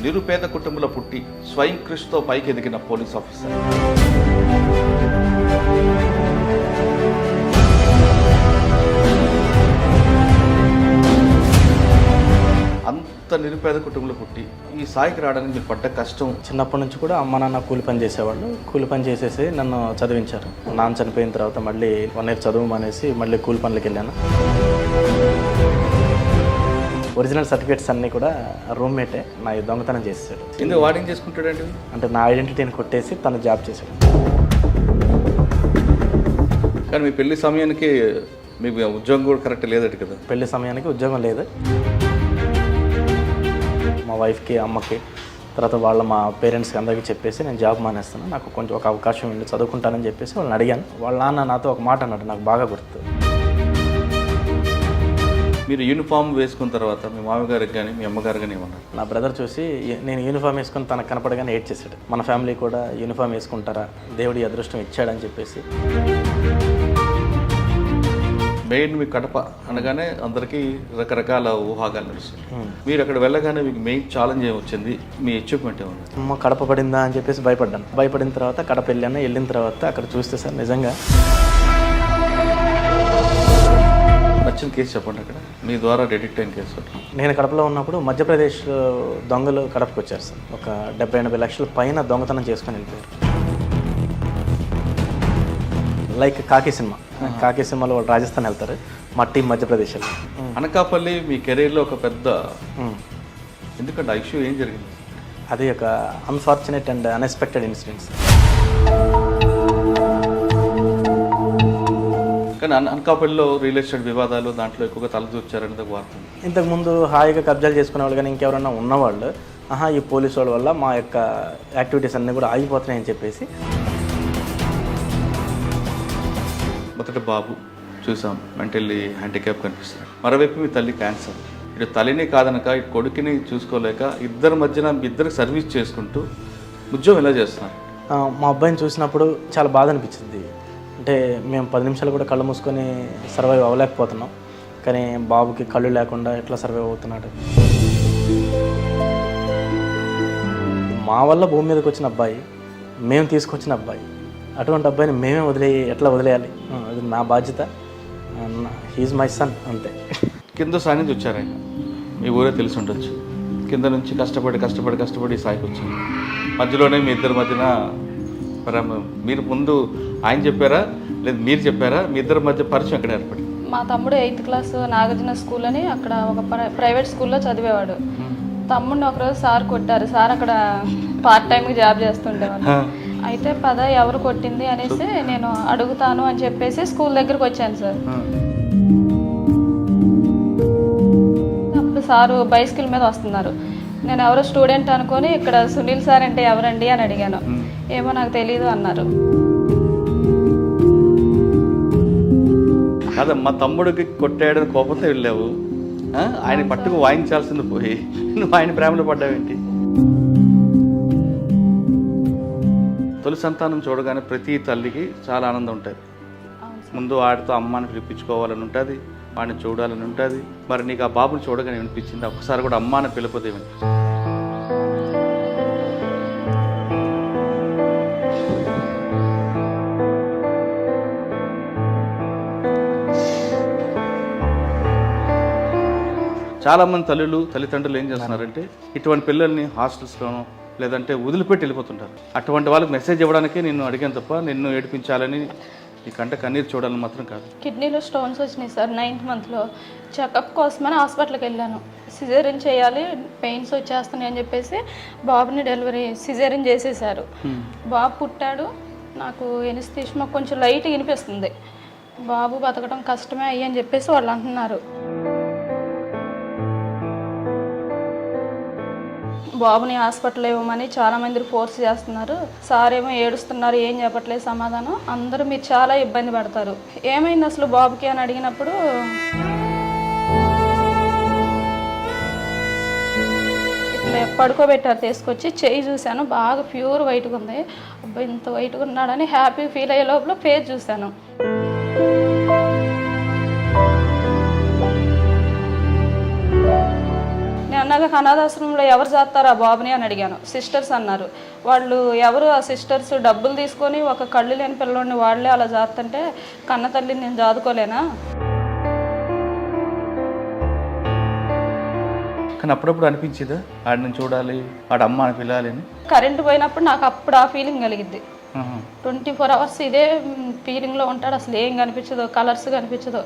నిరుపేద కుటుంబంలో పుట్టి స్వయం కృషితో పైకి ఎదిగిన పోలీస్ ఆఫీసర్. అంత నిరుపేద కుటుంబంలో పుట్టి ఈ స్థాయికి రావడానికి మీరు పడ్డ కష్టం. చిన్నప్పటి నుంచి కూడా అమ్మ నాన్న కూలి పని చేసేవాళ్ళు. కూలి పని చేసేసి నన్ను చదివించారు. నాన్న చనిపోయిన తర్వాత మళ్ళీ 1 year చదువు మానేసి మళ్ళీ కూలి పనులకు వెళ్ళాను. ఒరిజినల్ సర్టిఫికేట్స్ అన్నీ కూడా రూమ్మేటే నా దొంగతనం చేసేసాడు. ఎందుకు వాడింగ్ చేసుకుంటాడండి? అంటే నా ఐడెంటిటీని కొట్టేసి తను జాబ్ చేశాడు. కానీ మీ పెళ్లి సమయానికి మీకు ఉద్యోగం కూడా కరెక్ట్ లేదట కదా? పెళ్లి సమయానికి ఉద్యోగం లేదు. మా వైఫ్కి, అమ్మకి, తర్వాత మా పేరెంట్స్కి అందరికీ చెప్పేసి నేను జాబ్ మానేస్తాను, నాకు కొంచెం ఒక అవకాశం ఉంది, చదువుకుంటానని చెప్పేసి వాళ్ళని అడిగాను. వాళ్ళ నాన్న నాతో ఒక మాట అన్నాడు, నాకు బాగా గుర్తు. మీరు యూనిఫామ్ వేసుకున్న తర్వాత మీ మామగారికి కానీ మీ అమ్మగారు కానీ ఏమన్నారు? నా బ్రదర్ చూసి నేను యూనిఫామ్ వేసుకుని తనకు కనపడగానే ఏడ్ చేశాడు. మన ఫ్యామిలీ కూడా యూనిఫామ్ వేసుకుంటారా, దేవుడి అదృష్టం ఇచ్చాడని చెప్పేసి. మెయిన్ మీ కడప అనగానే అందరికీ రకరకాల ఊహాగాలు నడుస్తాయి. మీరు అక్కడ వెళ్ళగానే మీకు మెయిన్ ఛాలెంజ్ ఏమొచ్చింది, మీ అచీవ్మెంట్ ఏమన్నా? అమ్మ కడప పడిందా అని చెప్పేసి భయపడ్డాను. భయపడిన తర్వాత కడప వెళ్ళిన తర్వాత అక్కడ చూస్తే సార్ నిజంగా నచ్చిన కేసు చెప్పండి. అక్కడ మీ ద్వారా డిటెక్ట్ అయిన కేసు. నేను కడపలో ఉన్నప్పుడు మధ్యప్రదేశ్ దొంగలు కడపకు వచ్చారు సార్. ఒక 70-80 లక్షల పైన దొంగతనం చేసుకొని వెళ్ళిపోయారు. లైక్ కాకి సినిమా. కాకి సినిమాలో వాళ్ళు రాజస్థాన్ వెళ్తారు, మా టీం మధ్యప్రదేశ్ వెళ్తారు. అనకాపల్లి మీ కెరీర్లో ఒక పెద్ద, ఎందుకంటే ఆ ఇష్యూ ఏం జరిగింది? అది ఒక అన్ఫార్చునేట్ అండ్ అన్ఎక్స్పెక్టెడ్ ఇన్సిడెంట్స్. కానీ అనకాపల్లిలో రియల్ ఎస్టేట్ వివాదాలు దాంట్లో ఎక్కువగా తలదూర్చారనేది ఒక వార్త. ఇంతకుముందు హాయిగా కబ్జాలు చేసుకునేవాళ్ళు, కానీ ఇంకెవరన్నా ఉన్నవాళ్ళు ఈ పోలీసు వాళ్ళ వల్ల మా యొక్క యాక్టివిటీస్ అన్నీ కూడా ఆగిపోతున్నాయని చెప్పేసి. మొదటి బాబు చూసాం, మెంటల్లీ హ్యాండిక్యాప్ కనిపిస్తుంది. మరోవైపు మీ తల్లి క్యాన్సర్. ఇటు తల్లిని కాదనక ఇటు కొడుకుని చూసుకోలేక ఇద్దరి మధ్యన ఇద్దరికి సర్వీస్ చేసుకుంటూ ఉద్యోగం ఎలా చేస్తున్నారు? మా అబ్బాయిని చూసినప్పుడు చాలా బాధ అనిపించింది. అంటే మేము 10 నిమిషాలు కూడా కళ్ళు మూసుకొని సర్వైవ్ అవ్వలేకపోతున్నాం, కానీ బాబుకి కళ్ళు లేకుండా ఎట్లా సర్వైవ్ అవుతున్నాడు. మా వల్ల భూమి మీదకి వచ్చిన అబ్బాయి, మేము తీసుకొచ్చిన అబ్బాయి, అటువంటి అబ్బాయిని మేమే ఎట్లా వదిలేయాలి? అది నా బాధ్యత. హీఈస్ మై సన్, అంతే. కింద స్థాయి నుంచి వచ్చారు ఆయన, మీ ఊరే తెలిసి ఉండొచ్చు. కింద నుంచి కష్టపడి స్థాయికి వచ్చారు. మధ్యలోనే మీ ఇద్దరి మధ్యన మీరు ముందు ఆయన చెప్పారా లేదు మీరు చెప్పారా? మీ ఇద్దరి మధ్య పరిచయం ఎక్కడ ఏర్పడింది? మా తమ్ముడు 8th క్లాస్ నాగార్జున స్కూల్ అని అక్కడ ఒక ప్రైవేట్ స్కూల్లో చదివేవాడు. తమ్ముడిని ఒకరోజు సార్ కొట్టారు. సార్ అక్కడ పార్ట్ టైంకి జాబ్ చేస్తుండేవాడు. అయితే ఎవరు కొట్టింది అనేసి నేను అడుగుతాను అని చెప్పేసి స్కూల్ దగ్గరకు వచ్చాను సార్. అప్పుడు సారు బైసికల్ మీద వస్తున్నారు. నేను ఎవరో స్టూడెంట్ అనుకొని ఇక్కడ సునీల్ సార్ అంటే ఎవరండి అని అడిగాను. ఏమో నాకు తెలీదు అన్నారు. కాదమ్మా, తమ్ముడికి కొట్టాడని కోపంతో వెళ్ళావు, ఆయన పట్టుకు వాయించాల్సింది పోయి నువ్వు ఆయన ప్రేమలో పడ్డావేంటి? తొలి సంతానం చూడగానే ప్రతి తల్లికి చాలా ఆనందం ఉంటుంది. ముందు వాడితో అమ్మాని పిలిపించుకోవాలని ఉంటుంది, వాడిని చూడాలని ఉంటుంది. మరి నీకు ఆ బాబుని చూడగానే అనిపించింది ఒక్కసారి కూడా అమ్మాని పిలపదేమని? చాలామంది తల్లిదండ్రులు ఏం చేస్తున్నారంటే ఇటువంటి పిల్లల్ని హాస్టల్స్లోనో లేదంటే వదిలిపెట్టి వెళ్ళిపోతుంటారు. అటువంటి వాళ్ళకి మెసేజ్ ఇవ్వడానికి నిన్ను అడిగాను తప్ప నిన్ను ఏడిపించాలని, నీ కంట కన్నీరు చూడాలని మాత్రం కాదు. కిడ్నీలో స్టోన్స్ వచ్చినాయి సార్. 9th మంత్లో చెకప్ కోసమని హాస్పిటల్కి వెళ్ళాను. సిజేరియన్ చేయాలి, పెయిన్స్ వచ్చేస్తున్నాయి అని చెప్పేసి బాబుని సిజేరియన్ చేసేసారు. బాబు పుట్టాడు. నాకు ఎనిస్థీషియా కొంచెం లైట్గా వినిపిస్తుంది. బాబు బతకడం కష్టమే అని చెప్పేసి వాళ్ళు అంటున్నారు. బాబుని హాస్పిటల్ ఇవ్వమని చాలామంది ఫోర్స్ చేస్తున్నారు. సార్ ఏమో ఏడుస్తున్నారు, ఏం చెప్పట్లేదు సమాధానం. అందరూ మీరు చాలా ఇబ్బంది పడతారు. ఏమైంది అసలు బాబుకి అని అడిగినప్పుడు ఇట్లా పడుకోబెట్టారు. తీసుకొచ్చి చెయ్యి చూశాను, బాగా ప్యూర్ వైట్గా ఉంది. అబ్బాయి ఇంత వైట్గా ఉన్నాడని హ్యాపీ ఫీల్ అయ్యే లోపల ఫేస్ చూశాను. నేను అన్నాక అనాథాశ్రమంలో ఎవరు చేస్తారా బాబుని అని అడిగాను. సిస్టర్స్ అన్నారు. వాళ్ళు ఎవరు ఆ సిస్టర్స్ డబ్బులు తీసుకొని ఒక కళ్ళు లేని పిల్లోడిని వాళ్ళే అలా చేస్తుంటే కన్న తల్లిని నేను చదువుకోలేనా? కానీ అప్పుడప్పుడు అనిపించేదా ఆడిని చూడాలి, ఆడ అమ్మ అని పిల్లాలి అని? కరెంటు పోయినప్పుడు నాకు అప్పుడు ఆ ఫీలింగ్ కలిగిద్ది. 24 hours ఇదే ఫీలింగ్లో ఉంటాడు. అసలు ఏం కనిపించదు, కలర్స్ కనిపించదు.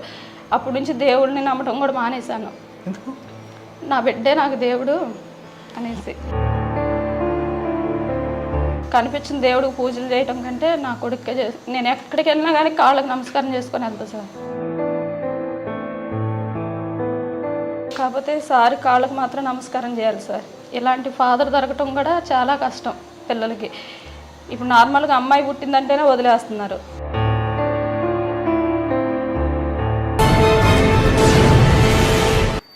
అప్పటి నుంచి దేవుడిని నమ్మటం కూడా మానేశాను. ఎందుకు? నా బిడ్డే నాకు దేవుడు అనేసి. కనిపించిన దేవుడికి పూజలు చేయటం కంటే నా కొడుకే నేను ఎక్కడికి వెళ్ళినా కానీ కాళ్ళకి నమస్కారం చేసుకొని వెళ్తాను సార్. కాకపోతే సార్ కాళ్ళకి మాత్రం నమస్కారం చేయాలి సార్. ఇలాంటి ఫాదర్ దొరకటం కూడా చాలా కష్టం పిల్లలకి. ఇప్పుడు నార్మల్గా అమ్మాయి పుట్టిందంటేనే వదిలేస్తున్నారు.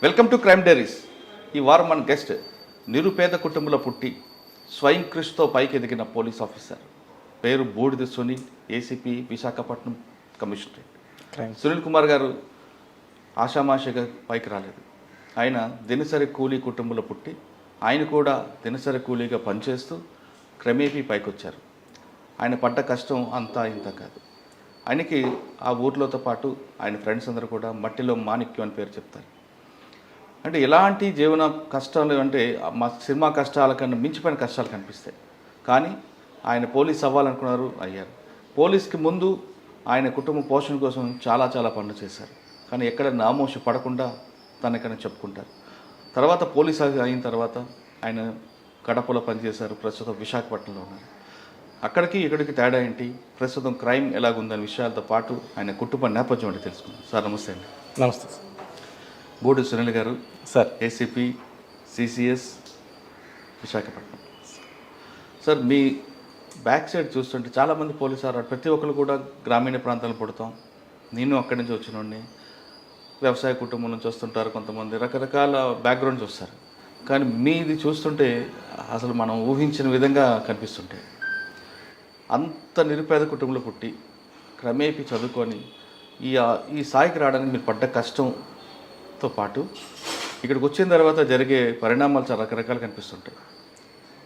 Welcome to crime diaries. ఈ వారం మన గెస్ట్ నిరుపేద కుటుంబంలో పుట్టి స్వయం కృషితో పైకి ఎదిగిన పోలీస్ ఆఫీసర్. పేరు బూడిద సునీల్, ఏసీపీ విశాఖపట్నం కమిషనరేట్. సునీల్ కుమార్ గారు ఆషామాషిగా పైకి రాలేదు. ఆయన దినసరి కూలీ కుటుంబంలో పుట్టి ఆయన కూడా దినసరి కూలీగా పనిచేస్తూ క్రమేపీ పైకి వచ్చారు. ఆయన పడ్డ కష్టం అంతా ఇంత కాదు. ఆయనకి ఆ ఊర్లోతో పాటు ఆయన ఫ్రెండ్స్ అందరూ కూడా మట్టిలో మాణిక్యం అని పేరు చెప్తారు. అంటే ఎలాంటి జీవన కష్టాలు అంటే మా సినిమా కష్టాల కన్నా మించిపోయిన కష్టాలు కనిపిస్తాయి. కానీ ఆయన పోలీస్ అవ్వాలనుకున్నారు, అయ్యారు. పోలీస్కి ముందు ఆయన కుటుంబ పోషణ కోసం చాలా చాలా పనులు చేశారు. కానీ ఎక్కడ నామోషి పడకుండా తనకన్నా చెప్పుకుంటారు. తర్వాత పోలీస్ అయిన తర్వాత ఆయన కడపలో పనిచేశారు. ప్రస్తుతం విశాఖపట్నంలో ఉన్నారు. అక్కడికి ఇక్కడికి తేడా ఏంటి, ప్రస్తుతం క్రైమ్ ఎలాగుందనే విషయాలతో పాటు ఆయన కుటుంబ నేపథ్యం అంటే తెలుసుకుందాం. సార్ నమస్తే అండి. నమస్తే సార్. బూడిద సునీల్ గారు sir, ACP CCS Visakhapatnam. Sir మీ బ్యాక్ సైడ్ చూస్తుంటే చాలామంది పోలీసు ప్రతి ఒక్కరు కూడా గ్రామీణ ప్రాంతాలు పుడతాం. నేను అక్కడి నుంచి వచ్చినోడిని, వ్యవసాయ కుటుంబం నుంచి వస్తుంటారు, కొంతమంది రకరకాల బ్యాక్గ్రౌండ్స్ వస్తారు. కానీ మీది చూస్తుంటే అసలు మనం ఊహించిన విధంగా కనిపిస్తుంటాయి. అంత నిరుపేద కుటుంబంలో పుట్టి క్రమేపీ చదువుకొని ఈ స్థాయికి రావడానికి మీరు పడ్డ కష్టంతో పాటు ఇక్కడికి వచ్చిన తర్వాత జరిగే పరిణామాలు చాలా రకరకాలు కనిపిస్తుంటాయి.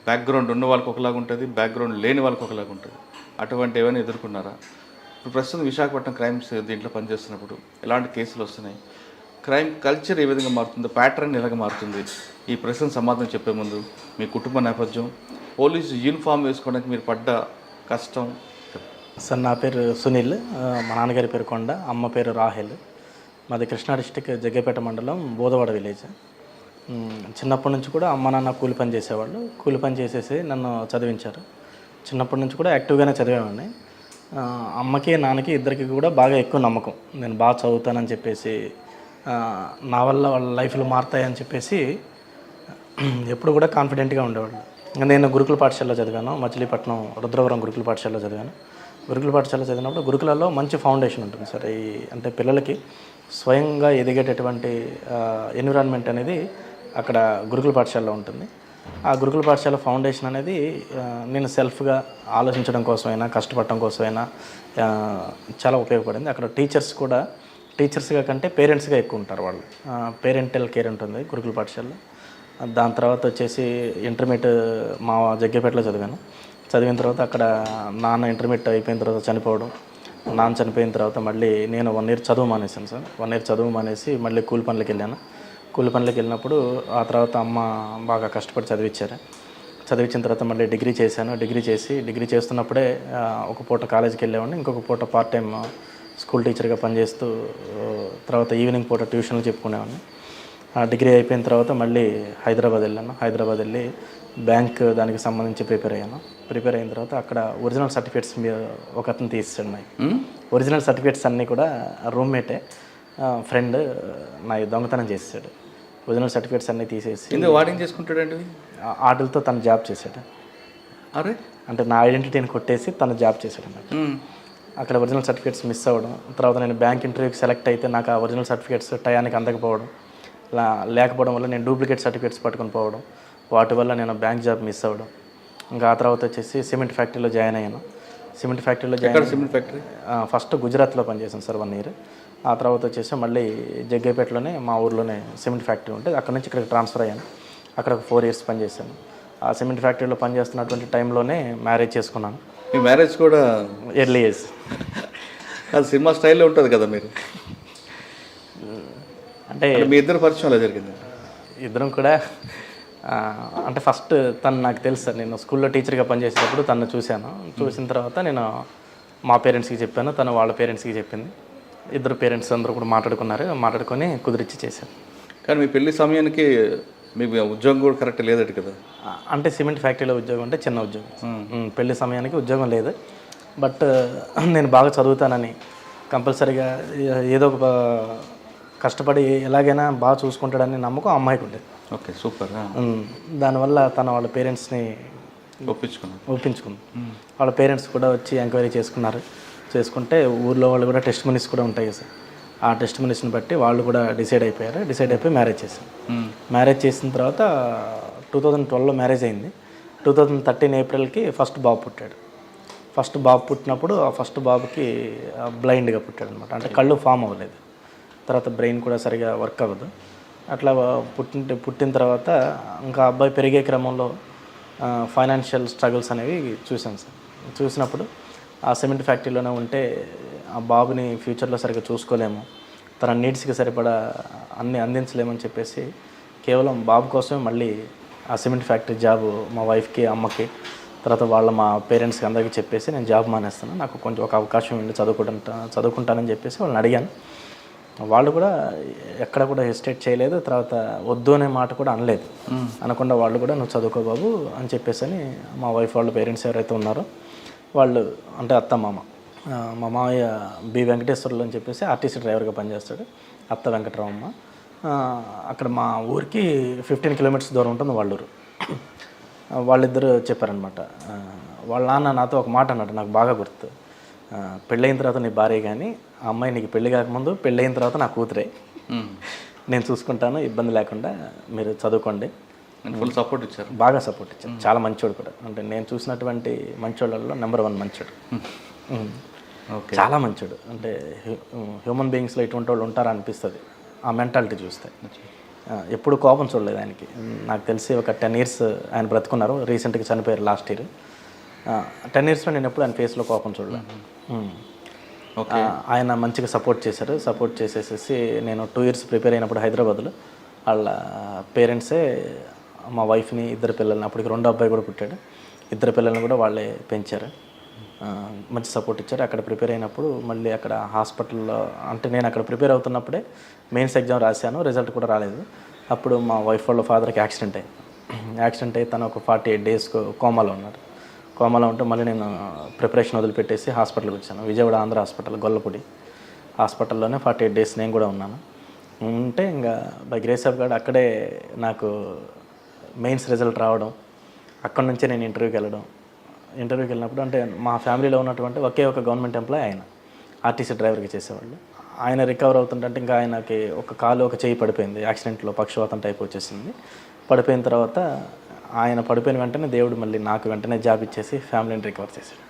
బ్యాక్గ్రౌండ్ ఉన్న వాళ్ళకి ఒకలాగా ఉంటుంది, బ్యాక్గ్రౌండ్ లేని వాళ్ళకి ఒకలాగా ఉంటుంది. అటువంటి ఏమైనా ఎదుర్కొన్నారా? ఇప్పుడు ప్రస్తుతం విశాఖపట్నం క్రైమ్స్ దీంట్లో పనిచేస్తున్నప్పుడు ఎలాంటి కేసులు వస్తున్నాయి, క్రైమ్ కల్చర్ ఏ విధంగా మారుతుందో, ప్యాటర్న్ ఎలాగ మారుతుంది, ఈ ప్రశ్న సమాధానం చెప్పే ముందు మీ కుటుంబ నేపథ్యం, పోలీసు యూనిఫామ్ వేసుకోవడానికి మీరు పడ్డ కష్టం. సార్ నా పేరు సునీల్, మా నాన్నగారి పేరు కొండ, అమ్మ పేరు రాహెల్. మాది కృష్ణా డిస్టిక్ జగ్గేపేట మండలం బోదవాడ విలేజ్. చిన్నప్పటి నుంచి కూడా అమ్మ నాన్న కూలి పని చేసేవాళ్ళు. కూలి పని చేసేసి నన్ను చదివించారు. చిన్నప్పటి నుంచి కూడా యాక్టివ్గానే చదివేవాడిని. అమ్మకి నాన్నకి ఇద్దరికి కూడా బాగా ఎక్కువ నమ్మకం, నేను బాగా చదువుతానని చెప్పేసి, నా వల్ల వాళ్ళ లైఫ్లు మారుతాయని చెప్పేసి ఎప్పుడు కూడా కాన్ఫిడెంట్గా ఉండేవాళ్ళు. నేను గురుకుల పాఠశాలలో చదివాను, మచిలీపట్నం రుద్రవరం గురుకుల పాఠశాలలో చదివాను. గురుకుల పాఠశాల చదివినప్పుడు గురుకులలో మంచి ఫౌండేషన్ ఉంటుంది సార్. అంటే పిల్లలకి స్వయంగా ఎదిగేటటువంటి ఎన్విరాన్మెంట్ అనేది అక్కడ గురుకుల పాఠశాలలో ఉంటుంది. ఆ గురుకుల పాఠశాల ఫౌండేషన్ అనేది నేను సెల్ఫ్గా ఆలోచించడం కోసమైనా, కష్టపడటం కోసమైనా చాలా ఉపయోగపడింది. అక్కడ టీచర్స్ కూడా టీచర్స్గా కంటే పేరెంట్స్గా ఎక్కువ ఉంటారు. వాళ్ళు పేరెంటల్ కేర్ ఉంటుంది గురుకుల పాఠశాలలో. దాని తర్వాత వచ్చేసి ఇంటర్మీడియట్ మా జగ్గేపేటలో చదివాను. చదివిన తర్వాత అక్కడ నాన్న ఇంటర్మీడియట్ అయిపోయిన తర్వాత చనిపోవడం, నాన్న చనిపోయిన తర్వాత మళ్ళీ నేను 1 year చదువు మానేసాను సార్. 1 year చదువు మానేసి మళ్ళీ కూలి పనులకు వెళ్ళాను. కూలి పనులకు వెళ్ళినప్పుడు ఆ తర్వాత అమ్మ బాగా కష్టపడి చదివించిన తర్వాత మళ్ళీ డిగ్రీ చేశాను. డిగ్రీ చేస్తున్నప్పుడే ఒక పూట కాలేజీకి వెళ్ళేవాడిని, ఇంకొక పూట పార్ట్ టైం స్కూల్ టీచర్గా పనిచేస్తూ తర్వాత ఈవినింగ్ పూట ట్యూషన్లు చెప్పుకునేవాడిని. డిగ్రీ అయిపోయిన తర్వాత మళ్ళీ హైదరాబాద్ వెళ్ళాను. హైదరాబాద్ వెళ్ళి బ్యాంక్ దానికి సంబంధించి ప్రిపేర్ అయిన తర్వాత అక్కడ ఒరిజినల్ సర్టిఫికేట్స్ ఒక అతను తీసాడు. ఒరిజినల్ సర్టిఫికేట్స్ అన్నీ కూడా రూమ్మేటే ఫ్రెండ్ నా దొంగతనం చేసాడు. ఒరిజినల్ సర్టిఫికేట్స్ అన్నీ తీసేసి వాడింగ్ చేసుకుంటాడండి. ఆటలతో తను జాబ్ చేశాడు. అరే అంటే నా ఐడెంటిటీని కొట్టేసి తను జాబ్ చేశాడు అన్నట్టు. అక్కడ ఒరిజినల్ సర్టిఫికేట్స్ మిస్ అవ్వడం, తర్వాత నేను బ్యాంక్ ఇంటర్వ్యూకి సెలెక్ట్ అయితే నాకు ఆ ఒరిజినల్ సర్టిఫికేట్స్ టయానికి అందకపోవడం, లేకపోవడం వల్ల నేను డూప్లికేట్ సర్టిఫికేట్స్ పట్టుకొని పోవడం, వాటి వల్ల నేను బ్యాంక్ జాబ్ మిస్ అవ్వడం. ఇంకా ఆ తర్వాత వచ్చేసి సిమెంట్ ఫ్యాక్టరీలో జాయిన్ అయ్యాను. సిమెంట్ ఫ్యాక్టరీలో సిమెంట్ ఫ్యాక్టరీ ఫస్ట్ గుజరాత్లో పనిచేశాను సార్ 1 year. ఆ తర్వాత వచ్చేసి మళ్ళీ జగ్గేపేటలోనే మా ఊర్లోనే సిమెంట్ ఫ్యాక్టరీ ఉంటే అక్కడ నుంచి ఇక్కడికి ట్రాన్స్ఫర్ అయ్యాను. అక్కడ ఒక 4 years పనిచేశాను. ఆ సిమెంట్ ఫ్యాక్టరీలో పనిచేస్తున్నటువంటి టైంలోనే మ్యారేజ్ చేసుకున్నాను. మీ మ్యారేజ్ కూడా ఎర్లీ ఏజ్. అది సినిమా స్టైల్లో ఉంటుంది కదా మీరు. అంటే మీ ఇద్దరు పరిచయం అలా జరిగింది? ఇద్దరం కూడా అంటే ఫస్ట్ తను నాకు తెలుసు సార్. నేను స్కూల్లో టీచర్గా పనిచేసేటప్పుడు తను చూశాను. చూసిన తర్వాత నేను మా పేరెంట్స్కి చెప్పాను, తను వాళ్ళ పేరెంట్స్కి చెప్పింది. ఇద్దరు పేరెంట్స్ అందరూ కూడా మాట్లాడుకొని కుదిరిచ్చి చేశాను. కానీ మీ పెళ్లి సమయానికి మీకు ఉద్యోగం కూడా కరెక్ట్ లేదట కదా? అంటే సిమెంట్ ఫ్యాక్టరీలో ఉద్యోగం అంటే చిన్న ఉద్యోగం. పెళ్లి సమయానికి ఉద్యోగం లేదు. బట్ నేను బాగా చదువుతానని కంపల్సరీగా ఏదో ఒక కష్టపడి ఎలాగైనా బాగా చూసుకుంటాడని నమ్మకం అమ్మాయికి ఉండేది. Okay, super. దానివల్ల తన వాళ్ళ పేరెంట్స్ని ఒప్పించుకుంది. వాళ్ళ పేరెంట్స్ కూడా వచ్చి ఎంక్వైరీ చేసుకుంటే ఊర్లో వాళ్ళు కూడా టెస్ట్ మనీస్ కూడా ఉంటాయి సార్. ఆ టెస్ట్ మనీస్ని బట్టి వాళ్ళు కూడా డిసైడ్ అయిపోయి మ్యారేజ్ చేశారు. మ్యారేజ్ చేసిన తర్వాత 2012లో మ్యారేజ్ అయింది. 2013 ఏప్రిల్కి ఫస్ట్ బాబు పుట్టాడు. ఫస్ట్ బాబు పుట్టినప్పుడు ఆ ఫస్ట్ బాబుకి బ్లైండ్గా పుట్టాడు అనమాట. అంటే కళ్ళు ఫామ్ అవ్వలేదు, తర్వాత బ్రెయిన్ కూడా సరిగా వర్క్ అవ్వదు. అట్లా పుట్టిన తర్వాత ఇంకా అబ్బాయి పెరిగే క్రమంలో ఫైనాన్షియల్ స్ట్రగుల్స్ అనేవి చూసాను సార్. చూసినప్పుడు ఆ సిమెంట్ ఫ్యాక్టరీలోనే ఉంటే ఆ బాబుని ఫ్యూచర్లో సరిగ్గా చూసుకోలేము, తన నీడ్స్కి సరిపడా అన్నీ అందించలేమని చెప్పేసి కేవలం బాబు కోసమే మళ్ళీ ఆ సిమెంట్ ఫ్యాక్టరీ జాబు మా వైఫ్కి, అమ్మకి, తర్వాత మా పేరెంట్స్కి అందరికీ చెప్పేసి నేను జాబ్ మానేస్తాను, నాకు కొంచెం ఒక అవకాశం ఉండి చదువుకుంటానని చెప్పేసి వాళ్ళని అడిగాను. వాళ్ళు కూడా ఎక్కడ కూడా హెసిటేట్ చేయలేదు. తర్వాత వద్దు అనే మాట కూడా అనలేదు. అనకుండా వాళ్ళు కూడా నువ్వు చదువుకో బాబు అని చెప్పేసి అని మా వైఫ్ వాళ్ళ పేరెంట్స్ ఎవరైతే ఉన్నారో వాళ్ళు, అంటే అత్త మామ, మా మామయ్య బి వెంకటేశ్వర్లు అని చెప్పేసి ఆర్టీసీ డ్రైవర్గా పనిచేస్తాడు, అత్త వెంకటరామమ్మ. అక్కడ మా ఊరికి 15 kilometers దూరం ఉంటుంది వాళ్ళ ఊరు. వాళ్ళిద్దరు చెప్పారనమాట. వాళ్ళ నాన్న నాతో ఒక మాట అన్నాడు, నాకు బాగా గుర్తు. పెళ్ళైన తర్వాత నీ భార్య కానీ ఆ అమ్మాయి నీకు పెళ్ళి కాకముందు, పెళ్ళైన తర్వాత నా కూతురే, నేను చూసుకుంటాను, ఇబ్బంది లేకుండా మీరు చదువుకోండి. ఫుల్ సపోర్ట్ ఇచ్చారు, బాగా సపోర్ట్ ఇచ్చారు. చాలా మంచోడు కూడా, అంటే నేను చూసినటువంటి మంచోళ్ళలో నెంబర్ 1 మంచోడు. చాలా మంచోడు. అంటే హ్యూమన్ బీయింగ్స్లో ఇటువంటి వాళ్ళు ఉంటారా అనిపిస్తుంది ఆ మెంటాలిటీ చూస్తే. ఎప్పుడు కోపం చూడలేదు ఆయనకి. నాకు తెలిసి ఒక 10 years ఆయన బ్రతుకున్నారు. రీసెంట్గా చనిపోయారు లాస్ట్ ఇయర్. 10 yearsలో నేను ఎప్పుడు ఆయన ఫేస్లో కోపం చూడలేదు. ఆయన మంచిగా సపోర్ట్ చేశారు. సపోర్ట్ చేసేసేసి నేను 2 years ప్రిపేర్ అయినప్పుడు హైదరాబాద్లో వాళ్ళ పేరెంట్సే మా వైఫ్ని, 2 పిల్లల్ని, అప్పటికి 2వ అబ్బాయి కూడా పుట్టాడు, 2 పిల్లల్ని కూడా వాళ్ళే పెంచారు. మంచి సపోర్ట్ ఇచ్చారు. అక్కడ ప్రిపేర్ అయినప్పుడు మళ్ళీ అక్కడ హాస్పిటల్లో, అంటే నేను అక్కడ ప్రిపేర్ అవుతున్నప్పుడే మెయిన్స్ ఎగ్జామ్ రాశాను, రిజల్ట్ కూడా రాలేదు. అప్పుడు మా వైఫ్ వాళ్ళ ఫాదర్కి యాక్సిడెంట్ అయ్యి తను ఒక 48 days కోమాలో ఉన్నాడు. కోమాలో ఉంటే మళ్ళీ నేను ప్రిపరేషన్ వదిలిపెట్టేసి హాస్పిటల్కి వచ్చాను. విజయవాడ ఆంధ్ర హాస్పిటల్, గొల్లపూడి హాస్పిటల్లోనే 48 days నేను కూడా ఉన్నాను. ఉంటే ఇంకా బై గ్రేస్ ఆఫ్ గాడ్ అక్కడే నాకు మెయిన్స్ రిజల్ట్ రావడం, అక్కడ నుంచే నేను ఇంటర్వ్యూకి వెళ్ళినప్పుడు, అంటే మా ఫ్యామిలీలో ఉన్నటువంటి ఒకే ఒక గవర్నమెంట్ ఎంప్లాయ్ ఆయన, ఆర్టీసీ డ్రైవర్కి చేసేవాళ్ళు. ఆయన రికవర్ అవుతుంటే ఇంకా ఆయనకి ఒక కాలు ఒక చేయి పడిపోయింది, యాక్సిడెంట్లో పక్షవాతం టైప్ వచ్చేసింది. పడిపోయిన తర్వాత ఆయన పడిపోయిన వెంటనే దేవుడు మళ్ళీ నాకు వెంటనే జాబ్ ఇచ్చేసి ఫ్యామిలీని రికవర్ చేశాడు.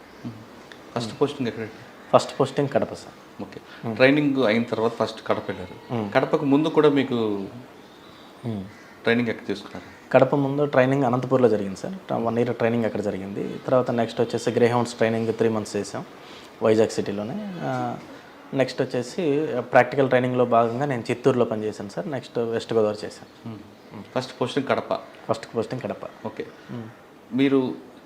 ఫస్ట్ పోస్టింగ్ ఎక్కడ? First posting Kadapa sir. Okay, training అయిన తర్వాత ఫస్ట్ కడప వెళ్ళారు. కడపకు ముందు కూడా మీకు ట్రైనింగ్ ఎక్కడ తీసుకున్నారు? కడప ముందు ట్రైనింగ్ అనంతపూర్లో జరిగింది సార్. 1 year ట్రైనింగ్ అక్కడ జరిగింది. తర్వాత నెక్స్ట్ వచ్చేసి గ్రే హౌండ్స్ ట్రైనింగ్ 3 months చేసాం వైజాగ్ సిటీలోనే. నెక్స్ట్ వచ్చేసి ప్రాక్టికల్ ట్రైనింగ్లో భాగంగా నేను చిత్తూరులో పనిచేశాను సార్. నెక్స్ట్ వెస్ట్ గోదావరి చేశాను. First posting Kadapa. First posting Kadapa. Okay, మీరు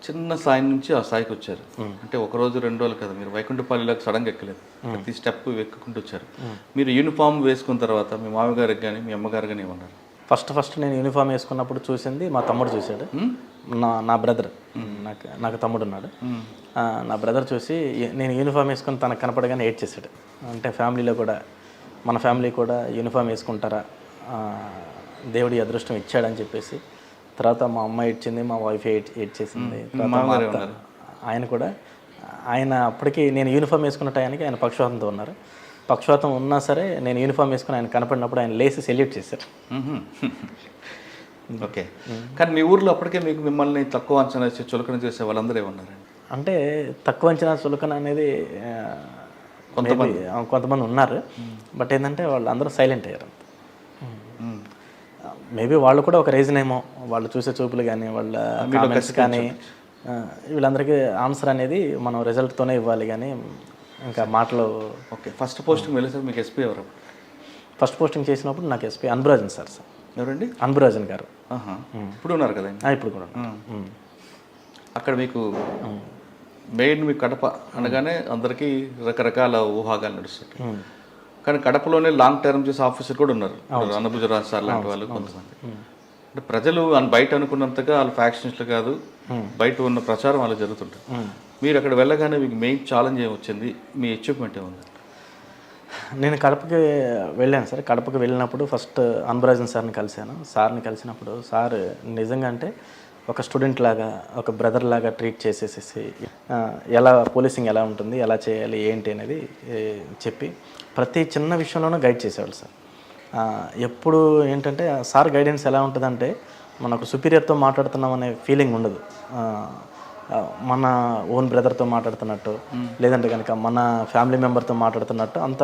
చిన్న స్థాయి నుంచి ఆ స్థాయికి వచ్చారు. అంటే 1 రోజు 2 రోజులు కదా, మీరు వైకుంఠపాలిలోకి సడన్గా ఎక్కలేదు, ప్రతి స్టెప్ ఎక్కుకుంటూ వచ్చారు. మీరు యూనిఫామ్ వేసుకున్న తర్వాత మీ మామగారికి కానీ మీ అమ్మగారు కానీ ఏమన్నారు? ఫస్ట్ నేను యూనిఫామ్ వేసుకున్నప్పుడు చూసింది మా తమ్ముడు చూశాడు. నా బ్రదర్, నాకు తమ్ముడు ఉన్నాడు. నా బ్రదర్ చూసి నేను యూనిఫామ్ వేసుకొని తనకు కనపడగానే ఏడ్ చేశాడు. అంటే ఫ్యామిలీలో కూడా, మన ఫ్యామిలీ కూడా యూనిఫామ్ వేసుకుంటారా, దేవుడి అదృష్టం ఇచ్చాడని చెప్పేసి. తర్వాత మా అమ్మ ఏడ్చింది, మా వైఫ్ ఏడ్ చేసింది. ఆయన కూడా, ఆయన అప్పటికి నేను యూనిఫామ్ వేసుకున్న టయానికి ఆయన పక్షవాతంతో ఉన్నారు. పక్షవాతం ఉన్నా సరే నేను యూనిఫామ్ వేసుకుని ఆయన కనపడినప్పుడు ఆయన లేసి సెల్యూట్ చేశారు. ఓకే, కానీ మీ ఊర్లో అప్పటికే మిమ్మల్ని తక్కువ అంచనా వేసి చులకన చేసే వాళ్ళందరూ ఏమన్నారండి? అంటే తక్కువ అంచనా చులకన అనేది కొంతమంది ఉన్నారు. బట్ ఏంటంటే వాళ్ళు అందరూ సైలెంట్ అయ్యారు. మేబీ వాళ్ళు కూడా ఒక రీజన్ ఏమో, వాళ్ళు చూసే చూపులు కానీ వాళ్ళ కామెంట్స్ కానీ వీళ్ళందరికీ ఆన్సర్ అనేది మనం రిజల్ట్తోనే ఇవ్వాలి కానీ ఇంకా మాటలు. ఓకే, ఫస్ట్ పోస్టింగ్ వెళ్ళేసరికి మీకు ఎస్పీ ఎవరు? ఫస్ట్ పోస్టింగ్ చేసినప్పుడు నాకు ఎస్పీ అన్బురాజన్ సార్. ఎవరండి? అన్బురాజన్ గారు. ఇప్పుడు ఉన్నారు కదా? ఇప్పుడు కూడా. అక్కడ మీకు మెయిన్ మీ కడప అనగానే అందరికీ రకరకాల ఊహాగాలు నడుస్తుంటాయి. కానీ కడపలోనే లాంగ్ టర్మ్ చేసే ఆఫీసర్ కూడా ఉన్నారు, అన్నభుజరాజు సార్ లాంటి వాళ్ళు కొంతమంది. అంటే ప్రజలు బయట అనుకున్నంతగా వాళ్ళు ఫ్యాక్షన్స్లు కాదు, బయట ఉన్న ప్రచారం వాళ్ళు జరుగుతుంటారు. మీరు అక్కడ వెళ్ళగానే మీకు మెయిన్ ఛాలెంజ్ ఏమొచ్చింది, మీ అచీవ్మెంట్ ఏముంది? నేను కడపకి వెళ్ళాను సార్. కడపకి వెళ్ళినప్పుడు ఫస్ట్ అన్బురాజన్ సార్ని కలిశాను. సార్ని కలిసినప్పుడు సార్ నిజంగా అంటే ఒక స్టూడెంట్ లాగా, ఒక బ్రదర్ లాగా ట్రీట్ చేసేసేసి ఎలా పోలీసింగ్ ఎలా ఉంటుంది, ఎలా చేయాలి ఏంటి అనేది చెప్పి ప్రతి చిన్న విషయంలోనూ గైడ్ చేసేవాళ్ళు సార్. ఎప్పుడు ఏంటంటే సార్ గైడెన్స్ ఎలా ఉంటుందంటే మనకు సుపీరియర్తో మాట్లాడుతున్నాం అనే ఫీలింగ్ ఉండదు. మన ఓన్ బ్రదర్తో మాట్లాడుతున్నట్టు, లేదంటే కనుక మన ఫ్యామిలీ మెంబర్తో మాట్లాడుతున్నట్టు అంత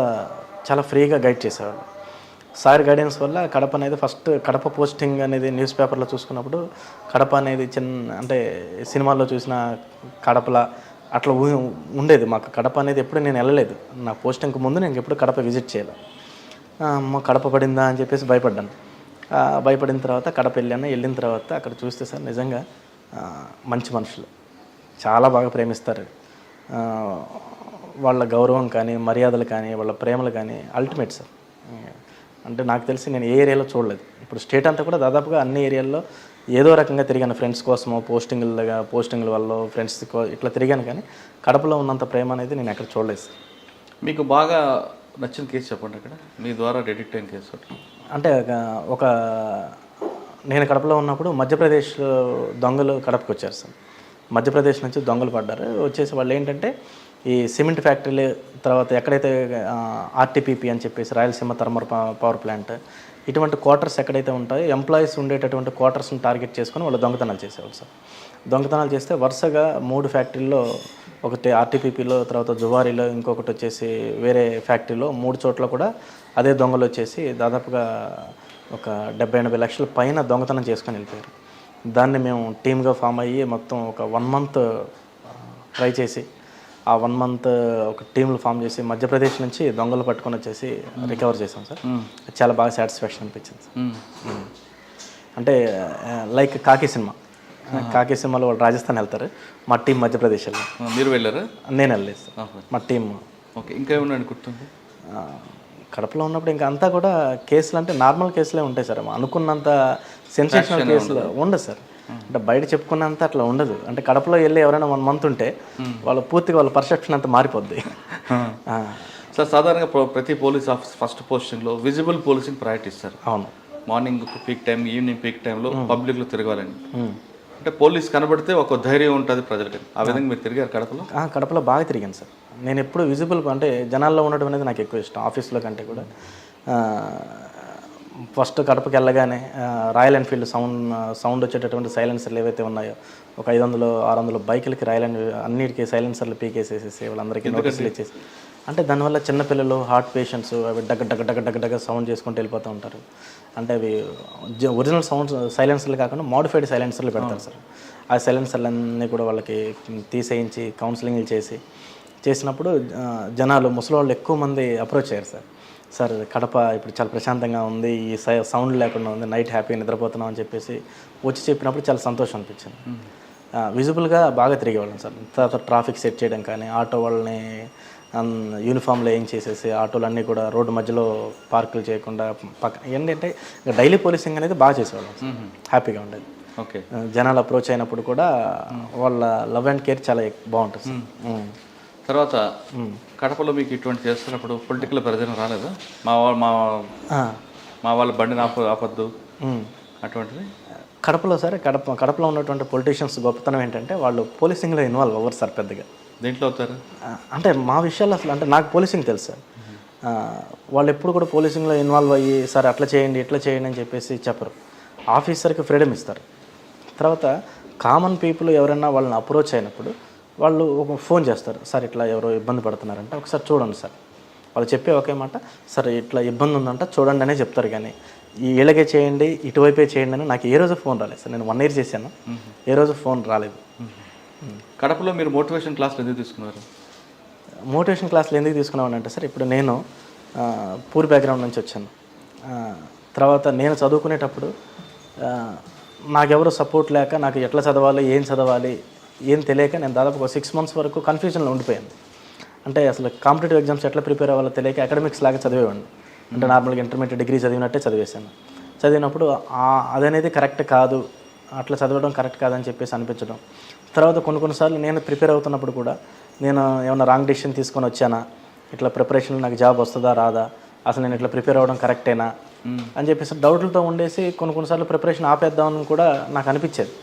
చాలా ఫ్రీగా గైడ్ చేసేవాళ్ళు. సార్ గైడెన్స్ వల్ల కడప అనేది ఫస్ట్ కడప పోస్టింగ్ అనేది న్యూస్ పేపర్లో చూసుకున్నప్పుడు కడప అనేది అంటే సినిమాల్లో చూసిన కడపలా అట్లా ఉండేది. మాకు కడప అనేది ఎప్పుడు నేను వెళ్ళలేదు. నా పోస్టింగ్కి ముందు నేను ఎప్పుడు కడప విజిట్ చేయాలి. అమ్మ కడప పడిందా అని చెప్పేసి భయపడ్డాను. భయపడిన తర్వాత కడప వెళ్ళిన తర్వాత అక్కడ చూస్తే సార్ నిజంగా మంచి మనుషులు, చాలా బాగా ప్రేమిస్తారు. వాళ్ళ గౌరవం కానీ, మర్యాదలు కానీ, వాళ్ళ ప్రేమలు కానీ అల్టిమేట్ సార్. అంటే నాకు తెలిసి నేను ఏ ఏరియాలో చూడలేదు. ఇప్పుడు స్టేట్ అంతా కూడా దాదాపుగా అన్ని ఏరియాల్లో ఏదో రకంగా తిరిగాను, ఫ్రెండ్స్ కోసమో, పోస్టింగ్ల వల్ల ఫ్రెండ్స్ ఇట్లా తిరిగాను. కానీ కడపలో ఉన్నంత ప్రేమ అనేది నేను ఎక్కడ చూడలేదు సార్. మీకు బాగా నచ్చిన కేసు చెప్పండి, అక్కడ మీ ద్వారా డిటెక్ట్ అయిన కేసు. అంటే నేను కడపలో ఉన్నప్పుడు మధ్యప్రదేశ్ దొంగలు కడపకు వచ్చారు సార్. మధ్యప్రదేశ్ నుంచి దొంగలు పడ్డారు. వచ్చేసి వాళ్ళు ఏంటంటే ఈ సిమెంట్ ఫ్యాక్టరీలు, తర్వాత ఎక్కడైతే ఆర్టీపీపీ అని చెప్పేసి రాయలసీమ థర్మల్ పవర్ ప్లాంట్, ఇటువంటి క్వార్టర్స్ ఎక్కడైతే ఉంటాయో ఎంప్లాయీస్ ఉండేటటువంటి క్వార్టర్స్ని టార్గెట్ చేసుకొని వాళ్ళు దొంగతనాలు చేసేవాళ్ళు సార్. దొంగతనాలు చేస్తే వరుసగా 3 ఫ్యాక్టరీల్లో, ఒకటి ఆర్టీపీపీలో, తర్వాత జువారీలో, ఇంకొకటి వచ్చేసి వేరే ఫ్యాక్టరీలో 3 చోట్ల కూడా అదే దొంగలు వచ్చేసి దాదాపుగా ఒక 70-80 లక్షల పైన దొంగతనం చేసుకొని వెళ్ళిపోయారు. దాన్ని మేము టీమ్గా ఫామ్ అయ్యి మొత్తం ఒక 1 మంత్ ట్రై చేసి, ఆ 1 మంత్ ఒక టీంలు ఫామ్ చేసి మధ్యప్రదేశ్ నుంచి దొంగలు పట్టుకొని వచ్చేసి రికవర్ చేసాం సార్. చాలా బాగా సాటిస్ఫాక్షన్ అనిపించింది సార్. అంటే లైక్ కాకి సినిమాలో వాళ్ళు రాజస్థాన్ వెళ్తారు, మా టీం మధ్యప్రదేశ్ వెళ్ళాం. మీరు వెళ్ళారా? నేను వెళ్ళలేదు సార్, మా టీం. ఓకే, ఇంకా ఏమన్నా గుర్తుంది? కడపలో ఉన్నప్పుడు ఇంకా అంతా కూడా కేసులు అంటే నార్మల్ కేసులే ఉంటాయి సార్. అనుకున్నంత సెన్సేషనల్ కేసులు ఉండదు సార్. అంటే బయట చెప్పుకున్నంత అట్లా ఉండదు. అంటే కడపలో వెళ్ళి ఎవరైనా 1 మంత్ ఉంటే వాళ్ళు పూర్తిగా వాళ్ళ పర్సెప్షన్ అంతా మారిపోద్ది సార్. సాధారణంగా ప్రతి పోలీస్ ఆఫీస్ ఫస్ట్ పోస్టింగ్లో విజిబుల్ పోలీసింగ్ ప్రయారిటీ ఇస్తారు. అవును. Morning peak time, evening peak టైంలో పబ్లిక్లో తిరగాలని. అంటే పోలీస్ కనబడితే ఒక ధైర్యం ఉంటుంది ప్రజలకి. ఆ విధంగా మీరు తిరిగారు కడపలో? కడపలో బాగా తిరిగాను సార్. నేను ఎప్పుడు విజిబుల్ అంటే జనాల్లో ఉండడం అనేది నాకు ఎక్కువ ఇష్టం, ఆఫీస్లో కంటే కూడా. ఫస్ట్ కడపకి వెళ్ళగానే రాయల్ ఎన్ఫీల్డ్ సౌండ్ వచ్చేటటువంటి సైలెన్సర్లు ఏవైతే ఉన్నాయో, ఒక 500-600 బైకులకి అన్నిటికీ సైలెన్సర్లు పీకేసేసేసి వాళ్ళందరికీ నోటీసులు ఇచ్చేసి, అంటే దానివల్ల చిన్నపిల్లలు, హార్ట్ పేషెంట్స్ అవి డగ్గ సౌండ్ చేసుకుంటూ వెళ్ళిపోతూ ఉంటారు. అంటే అవి ఒరిజినల్ సైలెన్సర్లు కాకుండా మోడిఫైడ్ సైలెన్సర్లు పెడతారు సార్. ఆ సైలెన్సర్లన్నీ కూడా వాళ్ళకి తీసేయించి కౌన్సిలింగ్లు చేసినప్పుడు జనాలు, ముసలివాళ్ళు ఎక్కువ మంది అప్రోచ్ అయ్యారు సార్. కడప ఇప్పుడు చాలా ప్రశాంతంగా ఉంది, ఈ సౌండ్ లేకుండా ఉంది, నైట్ హ్యాపీగా నిద్రపోతున్నాం అని చెప్పేసి వచ్చి చెప్పినప్పుడు చాలా సంతోషం అనిపించింది. విజిబుల్గా బాగా తిరిగేవాళ్ళం సార్. తర్వాత ట్రాఫిక్ సెట్ చేయడం కానీ, ఆటో వాళ్ళని యూనిఫామ్లో ఏం చేసేసి ఆటోలన్నీ కూడా రోడ్డు మధ్యలో పార్కులు చేయకుండా ఏంటంటే డైలీ పోలీసింగ్ అనేది బాగా చేసేవాళ్ళం. హ్యాపీగా ఉండేది. ఓకే. జనాలు అప్రోచ్ అయినప్పుడు కూడా వాళ్ళ లవ్ అండ్ కేర్ చాలా బాగుంటుంది. తర్వాత కడపలో మీకు ఇటువంటి చేస్తున్నప్పుడు పొలిటికల్ ప్రయోజనం రాలేదా? మా వాళ్ళ బండిని ఆపద్దు అటువంటిది? కడపలో సార్, కడపలో ఉన్నటువంటి పొలిటీషియన్స్ గొప్పతనం ఏంటంటే వాళ్ళు పోలీసింగ్లో ఇన్వాల్వ్ అవ్వరు సార్ పెద్దగా. దేంట్లో అవుతారు అంటే మా విషయాలు అసలు, అంటే నాకు పోలీసింగ్ తెలుసు సార్. వాళ్ళు ఎప్పుడు కూడా పోలీసింగ్లో ఇన్వాల్వ్ అయ్యి సార్ అట్లా చేయండి ఇట్లా చేయండి అని చెప్పేసి చెప్పరు. ఆఫీసర్కి ఫ్రీడమ్ ఇస్తారు. తర్వాత కామన్ పీపుల్ ఎవరైనా వాళ్ళని అప్రోచ్ అయినప్పుడు వాళ్ళు ఒక ఫోన్ చేస్తారు, సార్ ఇట్లా ఎవరో ఇబ్బంది పడుతున్నారంటే ఒకసారి చూడండి సార్. వాళ్ళు చెప్పే ఒకే మాట, సార్ ఇట్లా ఇబ్బంది ఉందంట చూడండి అనే చెప్తారు. కానీ వీళ్ళకే చేయండి ఇటువైపే చేయండి అని నాకు ఏ రోజు ఫోన్ రాలేదు సార్. నేను 1 year చేశాను, ఏ రోజు ఫోన్ రాలేదు. కడపలో మీరు మోటివేషన్ క్లాసులు ఎందుకు తీసుకున్నారు? మోటివేషన్ క్లాసులు ఎందుకు తీసుకున్నామని అంటే సార్, ఇప్పుడు నేను పూర్ బ్యాక్గ్రౌండ్ నుంచి వచ్చాను. తర్వాత నేను చదువుకునేటప్పుడు నాకెవరు సపోర్ట్ లేక నాకు ఎట్లా చదవాలి ఏం చదవాలి ఏం తెలియక నేను దాదాపు ఒక 6 months వరకు కన్ఫ్యూజన్లో ఉండిపోయాను. అంటే అసలు కాంపిటేటివ్ ఎగ్జామ్స్ ఎట్లా ప్రిపేర్ అవ్వాలో తెలియక అకాడమిక్స్ లాగా చదివేవాడిని. అంటే నార్మల్గా ఇంటర్మీడియట్ డిగ్రీ చదివినట్టే చదివేశాను. చదివినప్పుడు అదనేది కరెక్ట్ కాదు, అట్లా చదవడం కరెక్ట్ కాదని చెప్పేసి అనిపించడం. తర్వాత కొన్నిసార్లు నేను ప్రిపేర్ అవుతున్నప్పుడు కూడా నేను ఏమైనా రాంగ్ డెసిషన్ తీసుకొని వచ్చానా, ఇట్లా ప్రిపరేషన్లో నాకు జాబ్ వస్తుందా రాదా, అసలు నేను ఇట్లా ప్రిపేర్ అవ్వడం కరెక్టేనా అని చెప్పేసి డౌట్లతో ఉండేసి కొన్నిసార్లు ప్రిపరేషన్ ఆపేద్దామని కూడా నాకు అనిపించేది.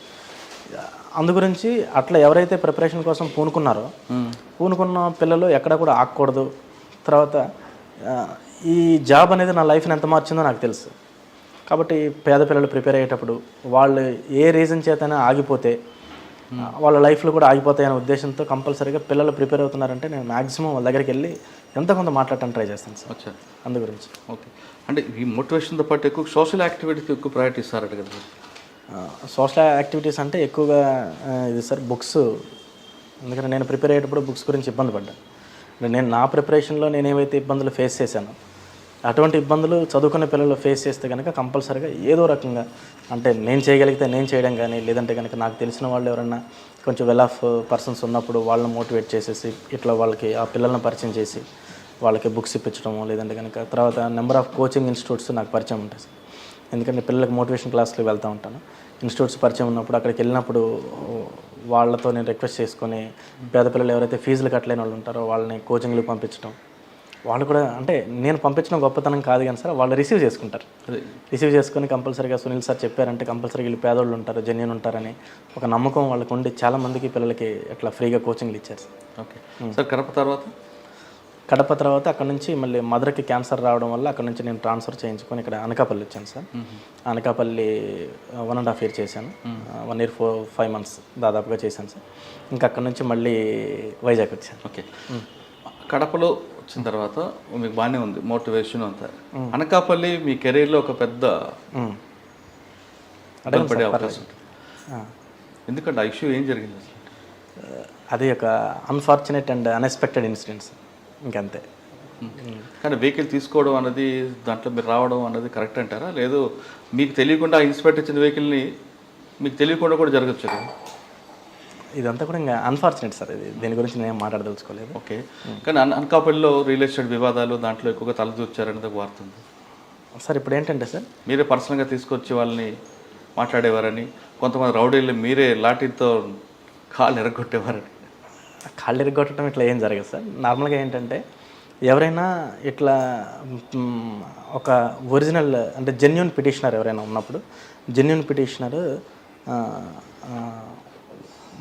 అందు గురించి అట్లా ఎవరైతే ప్రిపరేషన్ కోసం పూనుకున్న పిల్లలు ఎక్కడ కూడా ఆగకూడదు. తర్వాత ఈ జాబ్ అనేది నా లైఫ్ని ఎంత మార్చిందో నాకు తెలుసు. కాబట్టి పేద పిల్లలు ప్రిపేర్ అయ్యేటప్పుడు వాళ్ళు ఏ రీజన్ చేతనే ఆగిపోతే వాళ్ళ లైఫ్లో కూడా ఆగిపోతాయనే ఉద్దేశంతో కంపల్సరీగా పిల్లలు ప్రిపేర్ అవుతున్నారంటే నేను మ్యాక్సిమం వాళ్ళ దగ్గరికి వెళ్ళి ఎంత కొంత మాట్లాడటానికి ట్రై చేస్తాను సార్. వచ్చా అందు గురించి. ఓకే, అంటే ఈ మోటివేషన్తో పాటు ఎక్కువ సోషల్ యాక్టివిటీకి ఎక్కువ ప్రయారిటీ ఇస్తారట కదా? సోషల్ యాక్టివిటీస్ అంటే ఎక్కువగా ఇది సార్ బుక్స్. ఎందుకంటే నేను ప్రిపేర్ అయ్యేటప్పుడు బుక్స్ గురించి ఇబ్బంది పడ్డాను. నేను నా ప్రిపరేషన్లో నేను ఏవైతే ఇబ్బందులు ఫేస్ చేశానో అటువంటి ఇబ్బందులు చదువుకునే పిల్లలు ఫేస్ చేస్తే కనుక కంపల్సరీగా ఏదో రకంగా అంటే నేను చేయగలిగితే నేను చేయడం కానీ, లేదంటే కనుక నాకు తెలిసిన వాళ్ళు ఎవరన్నా కొంచెం వెల్ ఆఫ్ పర్సన్స్ ఉన్నప్పుడు వాళ్ళని మోటివేట్ చేసేసి ఇట్లా వాళ్ళకి ఆ పిల్లల్ని పరిచయం చేసి వాళ్ళకి బుక్స్ ఇప్పించడము, లేదంటే కనుక తర్వాత నెంబర్ ఆఫ్ కోచింగ్ ఇన్స్టిట్యూట్స్ నాకు పరిచయం ఉంటాయి సార్. ఎందుకంటే పిల్లలకి మోటివేషన్ క్లాస్కి వెళ్తూ ఉంటాను. ఇన్స్టిట్యూట్స్ పరిచయం ఉన్నప్పుడు అక్కడికి వెళ్ళినప్పుడు వాళ్ళతో నేను రిక్వెస్ట్ చేసుకొని పేద పిల్లలు ఎవరైతే ఫీజులు కట్టలేని వాళ్ళు ఉంటారో వాళ్ళని కోచింగ్లకు పంపించడం. వాళ్ళు కూడా అంటే నేను పంపించడం గొప్పతనం కాదు కానీ సార్, వాళ్ళు రిసీవ్ చేసుకుంటారు. రిసీవ్ చేసుకొని కంపల్సరీగా సునీల్ సార్ చెప్పారంటే కంపల్సరీగా వీళ్ళు పేదోళ్ళు ఉంటారు, జెన్యూన్ ఉంటారని ఒక నమ్మకం వాళ్ళకు ఉండి చాలామందికి పిల్లలకి అట్లా ఫ్రీగా కోచింగ్లు ఇచ్చారు సార్. ఓకే సార్, కడప తర్వాత అక్కడ నుంచి మళ్ళీ మదర్కి క్యాన్సర్ రావడం వల్ల అక్కడ నుంచి నేను ట్రాన్స్ఫర్ చేయించుకొని ఇక్కడ అనకాపల్లి వచ్చాను సార్. అనకాపల్లి 1.5 year చేశాను. 1 year 5 months దాదాపుగా చేశాను సార్. ఇంకా అక్కడ నుంచి మళ్ళీ వైజాగ్ వచ్చాను. ఓకే, కడపలో వచ్చిన తర్వాత మీకు బాగానే ఉంది మోటివేషన్ అంతా. అనకాపల్లి మీ కెరీర్లో ఒక పెద్ద పడే అవకాశం ఉంటుంది. ఎందుకంటే ఆ ఇష్యూ ఏం జరిగింది అసలు? అది ఒక అన్ఫార్చునేట్ అండ్ అన్ఎక్స్పెక్టెడ్ ఇన్సిడెంట్స్, ఇంకంతే. కానీ వెహికల్ తీసుకోవడం అన్నది, దాంట్లో మీరు రావడం అన్నది కరెక్ట్ అంటారా? లేదు మీకు తెలియకుండా ఇన్స్పెక్టర్ ఇచ్చిన వెహికల్ని మీకు తెలియకుండా కూడా జరగచ్చు కదా? ఇదంతా కూడా ఇంకా అన్ఫార్చునేట్ సార్. ఇది దీని గురించి నేను మాట్లాడదలుచుకోలేదు. ఓకే, కానీ అనకాపల్లిలో రియల్ ఎస్టేట్ వివాదాలు దాంట్లో ఎక్కువగా తలదూర్చారనేది ఒక వార్త ఉంది సార్. ఇప్పుడు ఏంటంటే సార్, మీరే పర్సనల్గా తీసుకొచ్చి వాళ్ళని మాట్లాడేవారని, కొంతమంది రౌడీలు మీరే లాఠీతో కాళ్ళు ఎరగొట్టేవారని. కాళ్ళు ఎరగొట్టడం ఇట్లా ఏం జరగదు సార్. నార్మల్గా ఏంటంటే ఎవరైనా ఇట్లా ఒక ఒరిజినల్ అంటే జెన్యూన్ పిటిషనర్ ఎవరైనా ఉన్నప్పుడు, జెన్యూన్ పిటిషనర్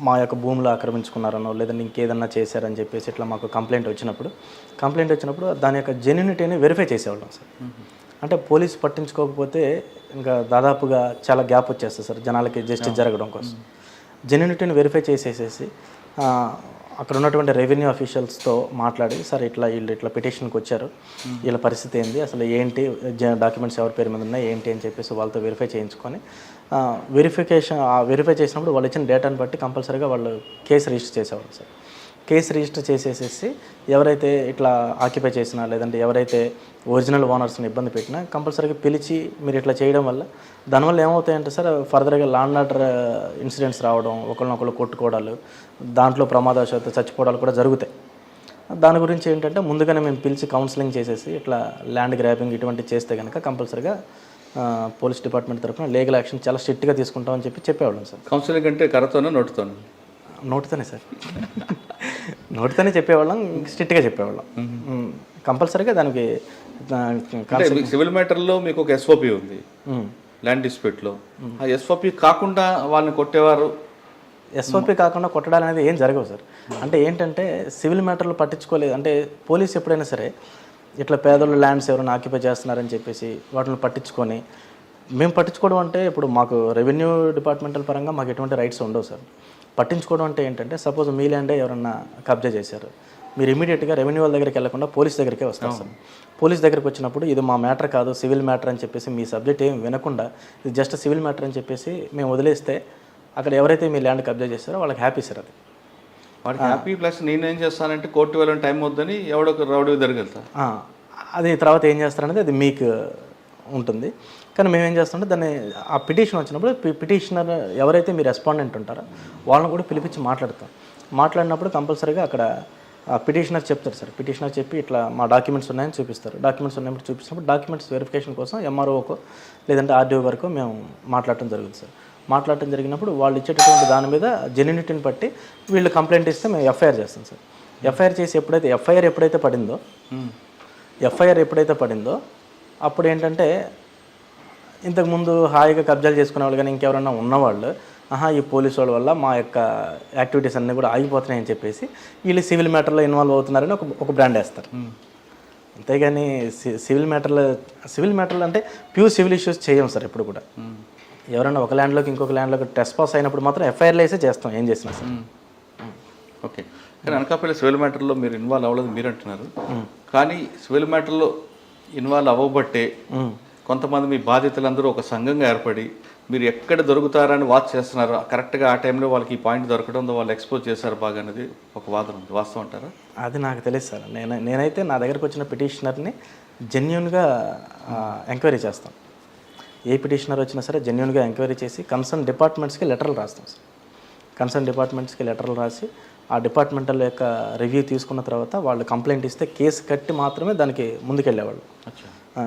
మా యొక్క భూములు ఆక్రమించుకున్నారనో లేదంటే ఇంకేదన్నా చేశారని చెప్పేసి ఇట్లా మాకు కంప్లైంట్ వచ్చినప్పుడు దాని యొక్క జెన్యూనిటీని వెరిఫై చేసేవాళ్ళం సార్. అంటే పోలీసు పట్టించుకోకపోతే ఇంకా దాదాపుగా చాలా గ్యాప్ వచ్చేస్తుంది సార్ జనాలకి జస్టిస్ జరగడం కోసం. జెన్యూనిటీని వెరిఫై చేసేసేసి అక్కడ ఉన్నటువంటి రెవెన్యూ అఫీషియల్స్తో మాట్లాడి, సార్ వీళ్ళు ఇట్లా పిటిషన్కి వచ్చారు, వీళ్ళ పరిస్థితి ఏంది, అసలు ఏంటి డాక్యుమెంట్స్ ఎవరి పేరు మీద ఉన్నాయి ఏంటి అని చెప్పేసి వాళ్ళతో వెరిఫై చేయించుకొని వెరిఫై చేసినప్పుడు వాళ్ళు ఇచ్చిన డేటాను బట్టి కంపల్సరీగా వాళ్ళు కేసు రిజిస్టర్ చేసేవాళ్ళు సార్. కేసు రిజిస్టర్ చేసేసేసి ఎవరైతే ఇట్లా ఆక్యుపై చేసినా లేదంటే ఎవరైతే ఒరిజినల్ ఓనర్స్ని ఇబ్బంది పెట్టినా కంపల్సరీగా పిలిచి మీరు ఇట్లా చేయడం వల్ల దానివల్ల ఏమవుతాయంటే సార్ ఫర్దర్గా లాండ్ ఆర్డర్ ఇన్సిడెంట్స్ రావడం, ఒకరినొకరు కొట్టుకోవడాలు, దాంట్లో ప్రమాదవశాత్తు చచ్చిపోవడాలు కూడా జరుగుతాయి. దాని గురించి ఏంటంటే ముందుగానే మేము పిలిచి కౌన్సిలింగ్ చేసేసి ఇట్లా ల్యాండ్ గ్రాబింగ్ ఇటువంటివి చేస్తే కనుక కంపల్సరీగా పోలీస్ డిపార్ట్మెంట్ తరఫున లీగల్ యాక్షన్ చాలా స్ట్రిక్ట్గా తీసుకుంటామని చెప్పేవాళ్ళం సార్. కౌన్సిలింగ్ అంటే కర్రతోనే నోటుతోనే? నోటుతోనే సార్, నోటితోనే చెప్పేవాళ్ళం, స్ట్రిక్ట్గా చెప్పేవాళ్ళం. కంపల్సరీగా దానికి సివిల్ మ్యాటర్లో మీకు ఒక ఎస్ఓపి ఉంది ల్యాండ్ డిస్ప్యూట్లో. ఆ ఎస్ఓపి కాకుండా వాళ్ళని కొట్టేవారు? ఎస్ఓపి కాకుండా కొట్టడాలు అనేది ఏం జరగవు సార్. అంటే ఏంటంటే సివిల్ మ్యాటర్లు పట్టించుకోలేదు అంటే పోలీస్ ఎప్పుడైనా సరే ఇట్లా పేదోళ్ళు ల్యాండ్స్ ఎవరైనా ఆక్యుపై చేస్తున్నారని చెప్పేసి వాటిని పట్టించుకొని, మేము పట్టించుకోవడం అంటే ఇప్పుడు మాకు రెవెన్యూ డిపార్ట్మెంటల్ పరంగా మాకు ఎటువంటి రైట్స్ ఉండవు సార్. పట్టించుకోవడం అంటే ఏంటంటే సపోజ్ మీ ల్యాండే ఎవరన్నా కబ్జా చేశారు, మీరు ఇమీడియట్గా రెవెన్యూ వాళ్ళ దగ్గరికి వెళ్ళకుండా పోలీస్ దగ్గరికే వస్తారు సార్. పోలీస్ దగ్గరికి వచ్చినప్పుడు ఇది మా మ్యాటర్ కాదు, సివిల్ మ్యాటర్ అని చెప్పేసి మీ సబ్జెక్ట్ ఏం వినకుండా ఇది జస్ట్ సివిల్ మ్యాటర్ అని చెప్పేసి మేము వదిలేస్తే అక్కడ ఎవరైతే మీ ల్యాండ్ కబ్జా చేస్తారో వాళ్ళకి హ్యాపీ సార్. అది వాడికి హ్యాపీ, ప్లస్ నేనేం చేస్తానంటే కోర్టు వెళ్ళని టైం వద్దని ఎవడో రౌడీ దగ్గరికి వెళ్తా. అది తర్వాత ఏం చేస్తారనేది అది మీకు ఉంటుంది. కానీ మేము ఏం చేస్తామంటే దాన్ని ఆ పిటిషన్ వచ్చినప్పుడు పిటిషనర్ ఎవరైతే మీ రెస్పాండెంట్ ఉంటారో వాళ్ళని కూడా పిలిపించి మాట్లాడినప్పుడు కంపల్సరీగా అక్కడ పిటిషనర్ చెప్తారు సార్. పిటిషనర్ చెప్పి ఇట్లా మా డాక్యుమెంట్స్ ఉన్నాయని చూపిస్తారు. డాక్యుమెంట్స్ ఉన్నాయని చూపిస్తున్నప్పుడు డాక్యుమెంట్స్ వెరిఫికేషన్ కోసం ఎంఆర్ఓకో లేదంటే ఆర్డీఓ వరకు మేము మాట్లాడటం జరుగుతుంది సార్. మాట్లాడటం జరిగినప్పుడు వాళ్ళు ఇచ్చేటటువంటి దాని మీద జెన్యూనిటీని బట్టి వీళ్ళు కంప్లైంట్ ఇస్తే మేము ఎఫ్ఐఆర్ చేస్తాం సార్. ఎఫ్ఐఆర్ చేసి ఎఫ్ఐఆర్ ఎప్పుడైతే పడిందో అప్పుడు ఏంటంటే ఇంతకుముందు హాయిగా కబ్జాలు చేసుకునే వాళ్ళు కానీ ఇంకెవరన్నా ఉన్నవాళ్ళు ఈ పోలీసు వాళ్ళ వల్ల మా యొక్క యాక్టివిటీస్ అన్నీ కూడా ఆగిపోతున్నాయని చెప్పేసి వీళ్ళు సివిల్ మ్యాటర్లో ఇన్వాల్వ్ అవుతున్నారని ఒక బ్రాండ్ వేస్తారు. అంతేగాని సివిల్ మ్యాటర్లు అంటే ప్యూర్ సివిల్ ఇష్యూస్ చేయం సార్ ఎప్పుడు కూడా. ఎవరైనా ఒక ల్యాండ్లోకి ఇంకొక ల్యాండ్లోకి టెస్ట్ పాస్ అయినప్పుడు మాత్రం ఎఫ్ఐఆర్లు వేసే చేస్తాం ఏం చేసినా సార్. ఓకే, కానీ అనకాపల్లి సివిల్ మ్యాటర్లో మీరు ఇన్వాల్వ్ అవ్వలేదు మీరు అంటున్నారు. కానీ సివిల్ మ్యాటర్లో ఇన్వాల్వ్ అవ్వబట్టే కొంతమంది మీ బాధితులందరూ ఒక సంఘంగా ఏర్పడి మీరు ఎక్కడ దొరుకుతారని వాచ్ చేస్తున్నారు. కరెక్ట్గా ఆ టైంలో వాళ్ళకి ఈ పాయింట్ దొరకడంతో వాళ్ళు ఎక్స్పోజ్ చేశారు బాగా అనేది ఒక వాదన ఉంది. వాస్తవం అంటారా? అది నాకు తెలియదు సార్. నేనైతే నా దగ్గరకు వచ్చిన పిటిషనర్ని జెన్యూన్గా ఎంక్వైరీ చేస్తాం. ఏ పిటిషనర్ వచ్చినా సరే జెన్యూన్గా ఎంక్వైరీ చేసి కన్సర్న్ డిపార్ట్మెంట్స్కి లెటర్లు రాస్తాం సార్. కన్సర్న్ డిపార్ట్మెంట్స్కి లెటర్లు రాసి ఆ డిపార్ట్మెంటల్ యొక్క రివ్యూ తీసుకున్న తర్వాత వాళ్ళు కంప్లైంట్ ఇస్తే కేసు కట్టి మాత్రమే దానికి ముందుకెళ్ళేవాళ్ళు.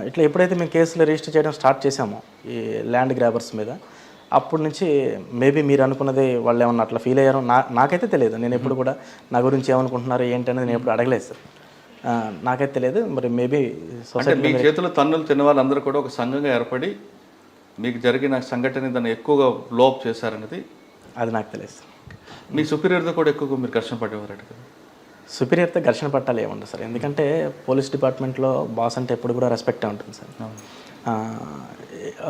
ఇట్లా ఎప్పుడైతే మేము కేసులు రిజిస్టర్ చేయడం స్టార్ట్ చేసామో ఈ ల్యాండ్ గ్రాబర్స్ మీద, అప్పటి నుంచి మేబీ మీరు అనుకున్నది వాళ్ళు ఏమన్నా అట్లా ఫీల్ అయ్యారో నాకైతే తెలియదు. నేను ఎప్పుడు కూడా నా గురించి ఏమనుకుంటున్నారు ఏంటి అనేది నేను ఎప్పుడు అడగలేదు సార్. నాకైతే తెలియదు. మరి మేబీ సొసైటీ మీ చేతులు తన్నులు తిన్న వాళ్ళందరూ కూడా ఒక సంఘంగా ఏర్పడి మీకు జరిగిన సంఘటన దాన్ని ఎక్కువగా లోప్ చేశారనేది అది నాకు తెలియదు సార్. మీ సుపీరియర్తో కూడా ఎక్కువగా మీరు ఘర్షణ పడేవారట కదా? సుపీరియర్తో ఘర్షణ పట్టాలి ఏముండదు సార్. ఎందుకంటే పోలీస్ డిపార్ట్మెంట్లో బాస్ అంటే ఎప్పుడు కూడా రెస్పెక్టే ఉంటుంది సార్.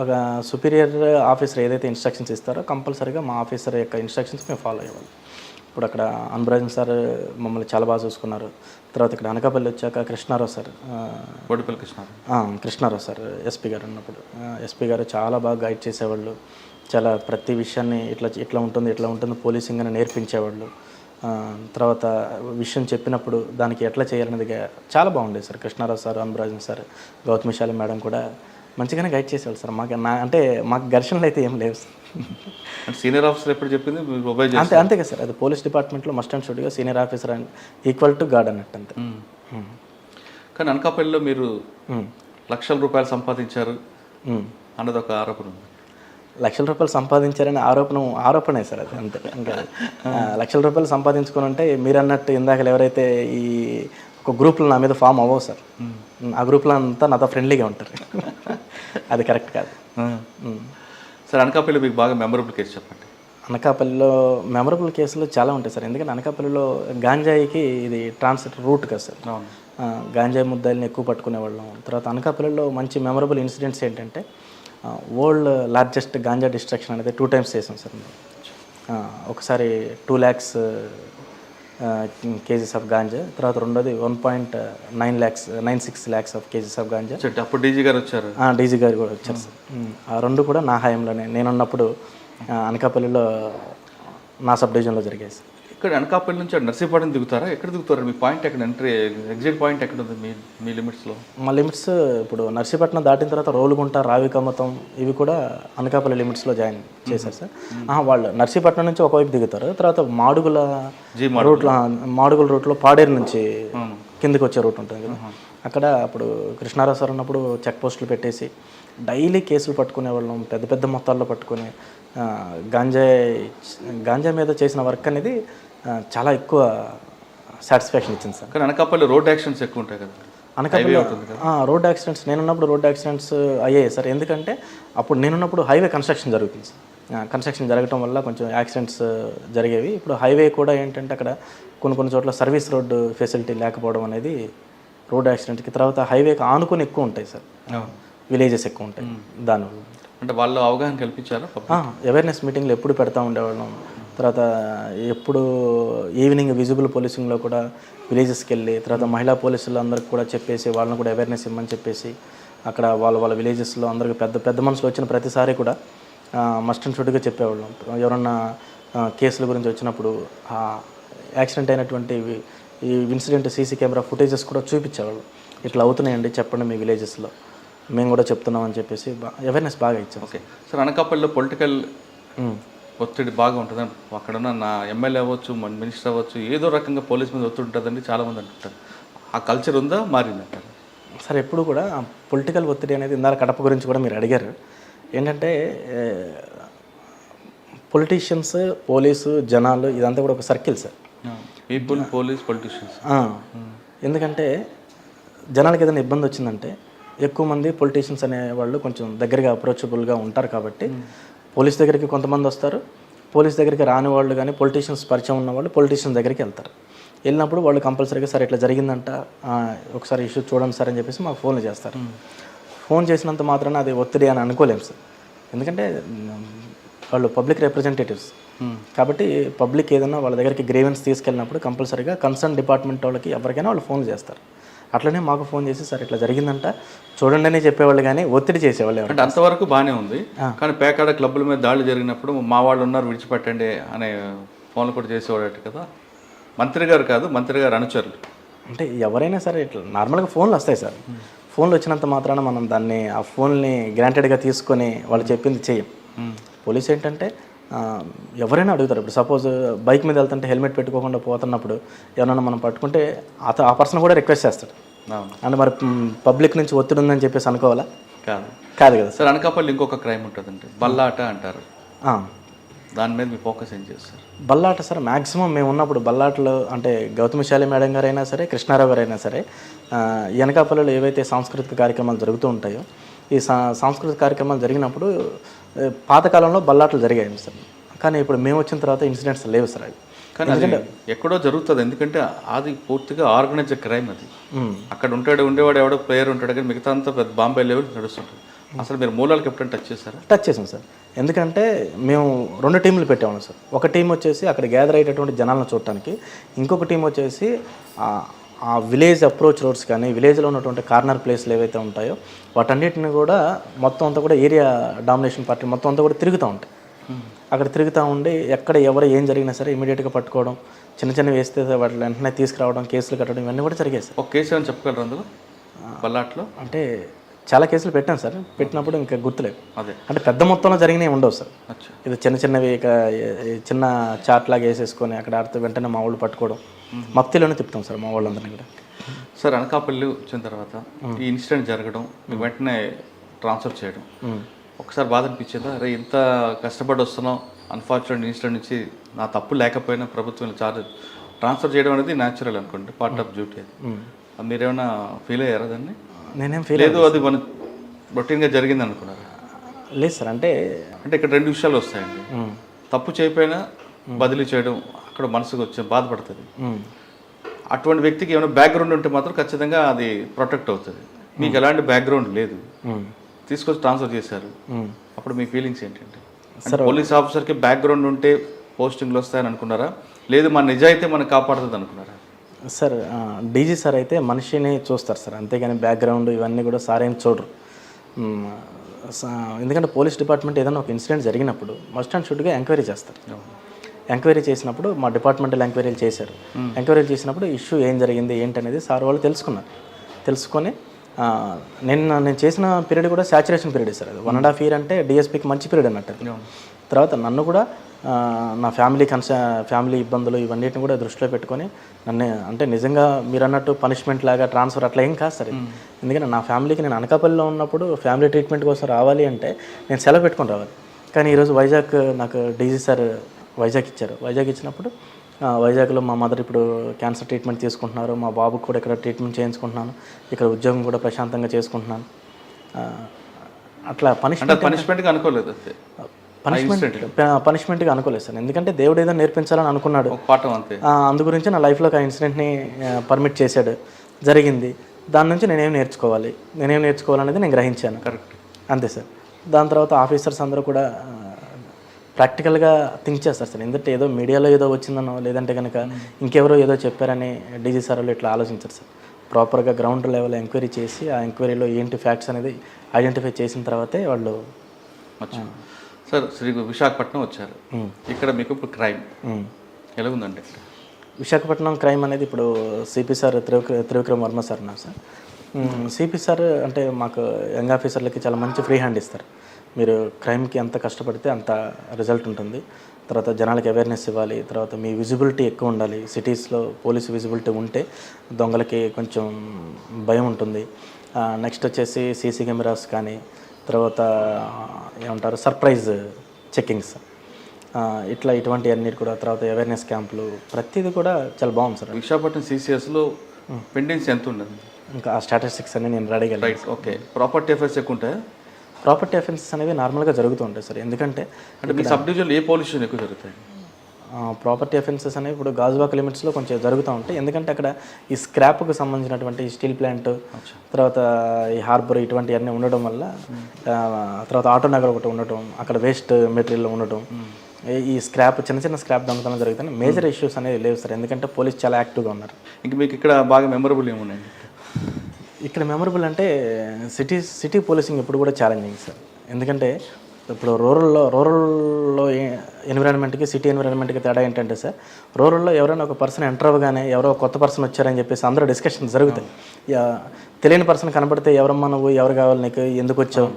ఒక సుపీరియర్ ఆఫీసర్ ఏదైతే ఇన్స్ట్రక్షన్స్ ఇస్తారో కంపల్సరీగా మా ఆఫీసర్ యొక్క ఇన్స్ట్రక్షన్స్ మేము ఫాలో అయ్యేవాళ్ళం. ఇప్పుడు అక్కడ అన్బరాజన్ సార్ మమ్మల్ని చాలా బాగా చూసుకున్నారు. తర్వాత ఇక్కడ అనకాపల్లి వచ్చాక Krishnarao sir, Krishnarao sir SP గారు ఉన్నప్పుడు ఎస్పీ గారు చాలా బాగా గైడ్ చేసేవాళ్ళు. చాలా ప్రతి విషయాన్ని ఇట్లా ఉంటుంది పోలీసింగ్ అని నేర్పించేవాళ్ళు. తర్వాత విషయం చెప్పినప్పుడు దానికి ఎట్లా చేయాలనేది చాలా బాగుండేది sir. Krishnarao sir, Anbarajan sir, Gautamishali madam కూడా మంచిగానే గైడ్ చేసేవాళ్ళు సార్. అంటే మాకు ఘర్షణలు అయితే ఏం లేవు సార్. సీనియర్ ఆఫీసర్ ఎప్పుడు చెప్పింది అంతే కదా సార్. అది పోలీస్ డిపార్ట్మెంట్లో మస్ట్ అండ్ షుడ్గా senior officer and equal to guard అన్నట్టు అంతే. కానీ అనకాపల్లిలో మీరు లక్షల రూపాయలు సంపాదించారు అన్నది ఒక ఆరోపణ ఉంది. లక్షల రూపాయలు సంపాదించారని ఆరోపణే సార్ అది అంతే. ఇంకా లక్షల రూపాయలు సంపాదించుకొని అంటే మీరు అన్నట్టు ఇందాక ఎవరైతే ఈ ఒక గ్రూప్లో నా మీద ఫామ్ అవ్వవు సార్. ఆ గ్రూప్లో అంతా నాతో ఫ్రెండ్లీగా ఉంటారు. అది కరెక్ట్ కాదు సార్. అనకాపల్లిలో మీకు బాగా మెమరబుల్ కేసు చెప్పండి. అనకాపల్లిలో మెమరబుల్ కేసులు చాలా ఉంటాయి సార్. ఎందుకంటే అనకాపల్లిలో గాంజాయికి ఇది ట్రాన్సిట్ రూట్ కదా సార్. గాంజాయి ముద్దాయిల్ని ఎక్కువ పట్టుకునేవాళ్ళం. తర్వాత అనకాపల్లిలో మంచి మెమరబుల్ ఇన్సిడెంట్స్ ఏంటంటే వరల్డ్ లార్జెస్ట్ గాంజా డిస్ట్రక్షన్ అనేది 2 times చేసాం సార్. ఒకసారి 2 lakhs కేజీస్ ఆఫ్ గాంజా, తర్వాత రెండోది 1.96 lakhs of kgs of ganja. అప్పుడు డీజీ గారు వచ్చారు. డీజీ గారు కూడా వచ్చారు సార్. ఆ రెండు కూడా నా హయాంలోనే నేనున్నప్పుడు అనకాపల్లిలో నా సబ్ డివిజన్లో జరిగాయి సార్. ఇక్కడ అనకాపల్లి నుంచి నర్సీపట్నం దిగుతారా? ఎక్కడ దిగుతారు? మీ పాయింట్ ఎక్కడ, ఎంట్రీ ఎగ్జిట్ పాయింట్ ఎక్కడ ఉంది మీ లిమిట్స్లో? మా లిమిట్స్ ఇప్పుడు నర్సీపట్నం దాటిన తర్వాత రోలుగుంట, రావికమ్మతం ఇవి కూడా అనకాపల్లి లిమిట్స్లో జాయిన్ చేశారు సార్. వాళ్ళు నర్సీపట్నం నుంచి ఒకవైపు దిగుతారు. తర్వాత మాడుగుల రూట్లో పాడేరు నుంచి కిందకి వచ్చే రూట్ ఉంటుంది కదా, అక్కడ అప్పుడు కృష్ణారావు సార్ ఉన్నప్పుడు చెక్ పోస్టులు పెట్టేసి డైలీ కేసులు పట్టుకునే వాళ్ళం. పెద్ద పెద్ద మొత్తాల్లో పట్టుకుని గాంజా మీద చేసిన వర్క్ అనేది చాలా ఎక్కువ సాటిస్ఫాక్షన్ ఇచ్చింది సార్. కానీ అనకాపల్లి రోడ్ యాక్సిడెంట్స్ ఎక్కువ ఉంటాయి కదా? అనకాపల్లి రోడ్ యాక్సిడెంట్స్ నేనున్నప్పుడు రోడ్ యాక్సిడెంట్స్ అయ్యాయి సార్. ఎందుకంటే అప్పుడు నేనున్నప్పుడు హైవే కన్స్ట్రక్షన్ జరుగుతుంది సార్. కన్స్ట్రక్షన్ జరగడం వల్ల కొంచెం యాక్సిడెంట్స్ జరిగేవి. ఇప్పుడు హైవే కూడా ఏంటంటే అక్కడ కొన్ని చోట్ల సర్వీస్ రోడ్డు ఫెసిలిటీ లేకపోవడం అనేది రోడ్ యాక్సిడెంట్కి, తర్వాత హైవేకి ఆనుకొని ఎక్కువ ఉంటాయి సార్, విలేజెస్ ఎక్కువ ఉంటాయి. దానివల్ల అంటే వాళ్ళు అవగాహన కల్పించారా? అవేర్నెస్ మీటింగ్లు ఎప్పుడు పెడతా ఉండేవాళ్ళం. తర్వాత ఎప్పుడు ఈవినింగ్ విజిబుల్ పోలీసింగ్లో కూడా విలేజెస్కి వెళ్ళి తర్వాత మహిళా పోలీసులు అందరికి కూడా చెప్పేసి వాళ్ళని కూడా అవేర్నెస్ ఇవ్వమని చెప్పేసి అక్కడ వాళ్ళ విలేజెస్లో అందరికి పెద్ద మనుషులు వచ్చిన ప్రతిసారి కూడా మస్ట్ అండ్ షుడ్గా చెప్పేవాళ్ళం. ఎవరన్నా కేసుల గురించి వచ్చినప్పుడు యాక్సిడెంట్ అయినటువంటి ఈ ఇన్సిడెంట్ సీసీ కెమెరా ఫుటేజెస్ కూడా చూపించేవాళ్ళు. ఇట్లా అవుతున్నాయండి చెప్పండి మీ విలేజెస్లో, మేము కూడా చెప్తున్నాం అని చెప్పేసి అవేర్నెస్ బాగా ఇచ్చాం. ఓకే సార్, అనకాపల్లిలో పొలిటికల్ ఒత్తిడి బాగా ఉంటుందని అక్కడ ఉన్న నా ఎమ్మెల్యే అవ్వచ్చు, మినిస్టర్ అవ్వచ్చు, ఏదో రకంగా పోలీస్ మీద ఒత్తిడి ఉంటుందండి చాలామంది అంటుంటారు. ఆ కల్చర్ ఉందా, మారిందంటారు? సార్ ఎప్పుడు కూడా పొలిటికల్ ఒత్తిడి అనేది ఇందాక కడప గురించి కూడా మీరు అడిగారు. ఏంటంటే పొలిటీషియన్స్, పోలీసు, జనాలు ఇదంతా కూడా ఒక circle sir. People, police, politicians. ఎందుకంటే జనాలకి ఏదైనా ఇబ్బంది వచ్చిందంటే ఎక్కువ మంది పొలిటీషియన్స్ అనేవాళ్ళు కొంచెం దగ్గరగా అప్రోచబుల్గా ఉంటారు కాబట్టి పోలీస్ దగ్గరికి కొంతమంది వస్తారు. పోలీస్ దగ్గరికి రాని వాళ్ళు కానీ పొలిటీషియన్స్ పరిచయం ఉన్న వాళ్ళు పొలిటీషియన్స్ దగ్గరికి వెళ్తారు. వెళ్ళినప్పుడు వాళ్ళు కంపల్సరీగా సార్ ఇట్లా జరిగిందంట, ఒకసారి ఇష్యూ చూడండి సార్ అని చెప్పేసి మాకు ఫోన్లు చేస్తారు. ఫోన్ చేసినంత మాత్రాన అది ఒత్తిడి అని అనుకోలేము సార్. ఎందుకంటే వాళ్ళు పబ్లిక్ రిప్రజెంటేటివ్స్ కాబట్టి పబ్లిక్ ఏదైనా వాళ్ళ దగ్గరికి గ్రీవెన్స్ తీసుకెళ్ళినప్పుడు కంపల్సరీగా కన్సర్న్ డిపార్ట్మెంట్ వాళ్ళకి ఎవరికైనా వాళ్ళు ఫోన్ చేస్తారు. అట్లనే మాకు ఫోన్ చేసి సార్ ఇట్లా జరిగిందంట చూడండి అని చెప్పేవాళ్ళు కానీ ఒత్తిడి చేసేవాళ్ళు. అంటే అంతవరకు బాగానే ఉంది, కానీ పేకాడ క్లబ్బుల మీద దాడులు జరిగినప్పుడు మా వాళ్ళు ఉన్నారు విడిచిపెట్టండి అనే ఫోన్లు కూడా చేసేవాడు కదా. మంత్రి గారు కాదు, మంత్రి గారు అనుచరులు. అంటే ఎవరైనా సరే ఇట్లా నార్మల్గా ఫోన్లు వస్తాయి సార్. ఫోన్లు వచ్చినంత మాత్రాన మనం దాన్ని ఆ ఫోన్ని గ్రాంటెడ్గా తీసుకొని వాళ్ళు చెప్పింది చేయం. పోలీస్ ఏంటంటే ఎవరైనా అడుగుతారు. ఇప్పుడు సపోజ్ బైక్ మీద వెళ్తుంటే హెల్మెట్ పెట్టుకోకుండా పోతున్నప్పుడు ఎవరైనా మనం పట్టుకుంటే ఆ పర్సన్ కూడా రిక్వెస్ట్ చేస్తాడు. అంటే మరి పబ్లిక్ నుంచి ఒత్తిడి ఉందని చెప్పేసి అనుకోవాలా? కాదు కదా సార్. అనకాపల్లి ఇంకొక క్రైమ్ ఉంటుందంటే బల్లాట అంటారు, దాని మీద మీ ఫోకస్ ఏం చేస్తారు? బల్లాట సార్ మ్యాక్సిమం మేము ఉన్నప్పుడు బల్లాటలో అంటే గౌతమిశాలి మేడం గారు అయినా సరే, కృష్ణారావు గారు అయినా సరే, ఈ అనకాపల్లిలో ఏవైతే సాంస్కృతిక కార్యక్రమాలు జరుగుతూ ఉంటాయో ఈ సాంస్కృతిక కార్యక్రమాలు జరిగినప్పుడు పాతకాలంలో బల్లాటలు జరిగాయి సార్. కానీ ఇప్పుడు మేము వచ్చిన తర్వాత ఇన్సిడెంట్స్ లేవు సార్. అవి కానీ అది ఎక్కడో జరుగుతుంది, ఎందుకంటే అది పూర్తిగా ఆర్గనైజ్డ్ క్రైమ్. అది అక్కడ ఉండేవాడు ఎవడో ప్లేయర్ ఉంటాడు, కానీ మిగతా అంతా పెద్ద బాంబే లెవెల్ నడుస్తుంటుంది. అసలు మీరు మూలాలకు ఎప్పుడైనా టచ్ చేశారా? టచ్ చేసాం సార్. ఎందుకంటే మేము 2 టీంలు పెట్టాము సార్. ఒక టీం వచ్చేసి అక్కడ గ్యాదర్ అయ్యేటటువంటి జనాలను చూడటానికి, ఇంకొక టీం వచ్చేసి ఆ విలేజ్ అప్రోచ్ రోడ్స్ కానీ విలేజ్లో ఉన్నటువంటి కార్నర్ ప్లేస్లు ఏవైతే ఉంటాయో వాటన్నిటిని కూడా మొత్తం అంతా కూడా ఏరియా డామినేషన్ పార్టీ మొత్తం అంతా కూడా తిరుగుతూ ఉంటాయి. అక్కడ తిరుగుతూ ఉండి ఎక్కడ ఎవరు ఏం జరిగినా సరే ఇమీడియట్గా పట్టుకోవడం, చిన్న వేస్తే వాటిని వెంటనే తీసుకురావడం, కేసులు కట్టడం ఇవన్నీ కూడా జరిగాయి సార్. ఒక కేసు అని చెప్పగలరు అందులో బల్లాట్లో? అంటే చాలా కేసులు పెట్టాను సార్. పెట్టినప్పుడు ఇంకా గుర్తులేదు. అదే అంటే పెద్ద మొత్తంలో జరిగినవి ఉండవు సార్. ఇది చిన్నవి ఇక చిన్న చాట్ లాగా వేసేసుకొని అక్కడ ఆడితే వెంటనే మా వాళ్ళు పట్టుకోవడం, మప్తిలోనే తిప్పుతాం సార్ మా వాళ్ళందరినీ కూడా. సార్ అనకాపల్లి వచ్చిన తర్వాత ఈ ఇన్సిడెంట్ జరగడం, మీకు వెంటనే ట్రాన్స్ఫర్ చేయడం ఒకసారి బాధ అనిపించేదా? అరే ఇంత కష్టపడి వస్తున్నాం, అన్ఫార్చునేట్ ఇన్సిడెంట్ నుంచి నా తప్పు లేకపోయినా ప్రభుత్వం ట్రాన్స్ఫర్ చేయడం అనేది న్యాచురల్ అనుకోండి, పార్ట్ ఆఫ్ డ్యూటీ. అది మీరేమైనా ఫీల్ అయ్యారా దాన్ని? నేనేం ఫీల్ లేదు, అది మన రొటీన్గా జరిగింది అనుకున్నారా? లేదు సార్. అంటే ఇక్కడ 2 విషయాలు వస్తాయండి. తప్పు చేయకపోయినా బదిలీ చేయడం అక్కడ మనసుకు వచ్చి బాధపడుతుంది. అటువంటి వ్యక్తికి ఏమైనా బ్యాక్గ్రౌండ్ ఉంటే మాత్రం ఖచ్చితంగా అది ప్రొటెక్ట్ అవుతుంది. మీకు ఎలాంటి బ్యాక్గ్రౌండ్ లేదు, తీసుకొచ్చి ట్రాన్స్ఫర్ చేశారు, అప్పుడు మీ ఫీలింగ్స్ ఏంటంటే? పోలీస్ ఆఫీసర్కి బ్యాక్గ్రౌండ్ ఉంటే పోస్టింగ్లు వస్తాయని అనుకున్నారా, లేదు మన నిజాయితీ మనకు కాపాడుతుంది అనుకున్నారా? సార్ డీజీ సార్ అయితే మనిషిని చూస్తారు సార్, అంతేగాని బ్యాక్గ్రౌండ్ ఇవన్నీ కూడా సార్ ఏం చూడరు. ఎందుకంటే పోలీస్ డిపార్ట్మెంట్ ఏదైనా ఒక ఇన్సిడెంట్ జరిగినప్పుడు మస్ట్ అండ్ షుడ్గా ఎంక్వైరీ చేస్తారు. ఎంక్వైరీ చేసినప్పుడు మా డిపార్ట్మెంటల్ ఎంక్వైరీలు చేశారు. ఎంక్వైరీలు చేసినప్పుడు ఇష్యూ ఏం జరిగింది ఏంటనేది సార్ వాళ్ళు తెలుసుకొని నేను చేసిన పీరియడ్ కూడా సాచురేషన్ పీరియడ్ సార్. అది 1.5 year అంటే డిఎస్పీకి మంచి పీరియడ్ అన్నట్టు. తర్వాత నన్ను కూడా నా ఫ్యామిలీ ఇబ్బందులు ఇవన్నిటిని కూడా దృష్టిలో పెట్టుకొని నన్ను అంటే నిజంగా మీరు అన్నట్టు పనిష్మెంట్ లాగా ట్రాన్స్ఫర్ అట్లా ఏం కాదు సార్. ఎందుకంటే నా ఫ్యామిలీకి నేను అనకాపల్లిలో ఉన్నప్పుడు ఫ్యామిలీ ట్రీట్మెంట్ కోసం రావాలి అంటే నేను సెలవు పెట్టుకొని రావాలి. కానీ ఈరోజు వైజాగ్ నాకు డీజీ సార్ వైజాగ్ ఇచ్చారు. వైజాగ్ ఇచ్చినప్పుడు వైజాగ్లో మా మదర్ ఇప్పుడు క్యాన్సర్ ట్రీట్మెంట్ తీసుకుంటున్నారు, మా బాబుకి కూడా ఇక్కడ ట్రీట్మెంట్ చేయించుకుంటున్నాను, ఇక్కడ ఉద్యోగం కూడా ప్రశాంతంగా చేసుకుంటున్నాను. అట్లా పనిష్మెంట్గా అనుకోలేదు, పనిష్మెంట్గా అనుకోలేదు సార్. ఎందుకంటే దేవుడు ఏదో నేర్పించాలని అనుకున్నాడు, అందు గురించి నా లైఫ్లోకి ఆ ఇన్సిడెంట్ని పర్మిట్ చేశాడు, జరిగింది. దాని నుంచి నేనేం నేర్చుకోవాలనేది నేను గ్రహించాను. కరెక్ట్, అంతే సార్. దాని తర్వాత ఆఫీసర్స్ అందరూ కూడా ప్రాక్టికల్గా థింక్ చేస్తారు సార్. ఎందుకంటే ఏదో మీడియాలో ఏదో వచ్చిందనో లేదంటే కనుక ఇంకెవరో ఏదో చెప్పారని డీజీ సార్ వాళ్ళు ఇట్లా ఆలోచించారు సార్. ప్రాపర్గా గ్రౌండ్ లెవెల్ ఎంక్వైరీ చేసి ఆ ఎంక్వైరీలో ఏంటి ఫ్యాక్ట్స్ అనేది ఐడెంటిఫై చేసిన తర్వాతే వాళ్ళు సార్ విశాఖపట్నం వచ్చారు. ఇక్కడ మీకు ఇప్పుడు క్రైమ్ ఎలా ఉందండి? విశాఖపట్నం క్రైమ్ అనేది ఇప్పుడు CP sir Trivikram Varma sir ఉన్నారు సార్. సిపి సార్ అంటే మాకు యంగ్ ఆఫీసర్లకి చాలా మంచి ఫ్రీ హ్యాండ్ ఇస్తారు. మీరు క్రైమ్కి ఎంత కష్టపడితే అంత రిజల్ట్ ఉంటుంది. తర్వాత జనాలకి అవేర్నెస్ ఇవ్వాలి. తర్వాత మీ విజిబిలిటీ ఎక్కువ ఉండాలి. సిటీస్లో పోలీసు విజిబిలిటీ ఉంటే దొంగలకి కొంచెం భయం ఉంటుంది. నెక్స్ట్ వచ్చేసి సీసీ కెమెరాస్ కానీ తర్వాత ఏమంటారు సర్ప్రైజ్ చెక్కింగ్స్ ఇటువంటి అన్ని కూడా, తర్వాత అవేర్నెస్ క్యాంపులు ప్రతిదీ కూడా చాలా బాగుంది సార్. విశాఖపట్నం సిసిఎస్లో పెండెన్స్ ఎంత ఉండదు? ఇంకా ఆ స్టాటిస్టిక్స్ అన్ని నేను రెడీగా. Right, okay. ప్రాపర్టీ అఫైర్స్ ఎక్కువ ఉంటాయా? ప్రాపర్టీ అఫెన్సెస్ అనేవి నార్మల్గా జరుగుతూ ఉంటాయి సార్. ఎందుకంటే అంటే మీ సబ్ డివిజన్లో ఏ పోలీస్ స్టేషన్ ఎక్కువ జరుగుతాయి? ప్రాపర్టీ అఫెన్సెస్ అనేవి ఇప్పుడు గాజువాక లిమిట్స్లో కొంచెం జరుగుతూ ఉంటాయి. ఎందుకంటే అక్కడ ఈ స్క్రాప్కి సంబంధించినటువంటి స్టీల్ ప్లాంట్, తర్వాత ఈ హార్బర్ ఇటువంటివన్నీ ఉండడం వల్ల, తర్వాత ఆటో నగర్ ఒకటి ఉండటం, అక్కడ వేస్ట్ మెటీరియల్ ఉండటం, ఈ స్క్రాప్ చిన్న చిన్న స్క్రాప్ దొంగతనం జరుగుతాయి. మేజర్ ఇష్యూస్ అనేవి లేవు సార్. ఎందుకంటే పోలీస్ చాలా యాక్టివ్గా ఉన్నారు. ఇంక మీకు ఇక్కడ బాగా మెమరబుల్ ఏమున్నాయండి? ఇక్కడ మెమరబుల్ అంటే సిటీ పోలీసింగ్ ఎప్పుడు కూడా ఛాలెంజింగ్ సార్. ఎందుకంటే ఇప్పుడు రూరల్లో ఎన్విరాన్మెంట్కి సిటీ ఎన్విరాన్మెంట్కి తేడా ఏంటంటే సార్, రూరల్లో ఎవరైనా ఒక పర్సన్ ఎంటర్ అవ్వగానే ఎవరో కొత్త పర్సన్ వచ్చారని చెప్పేసి అందరూ డిస్కషన్స్ జరుగుతాయి. తెలియని పర్సన్ కనబడితే ఎవరమ్మా నువ్వు, ఎవరు కావాలి నీకు, ఎందుకు వచ్చావు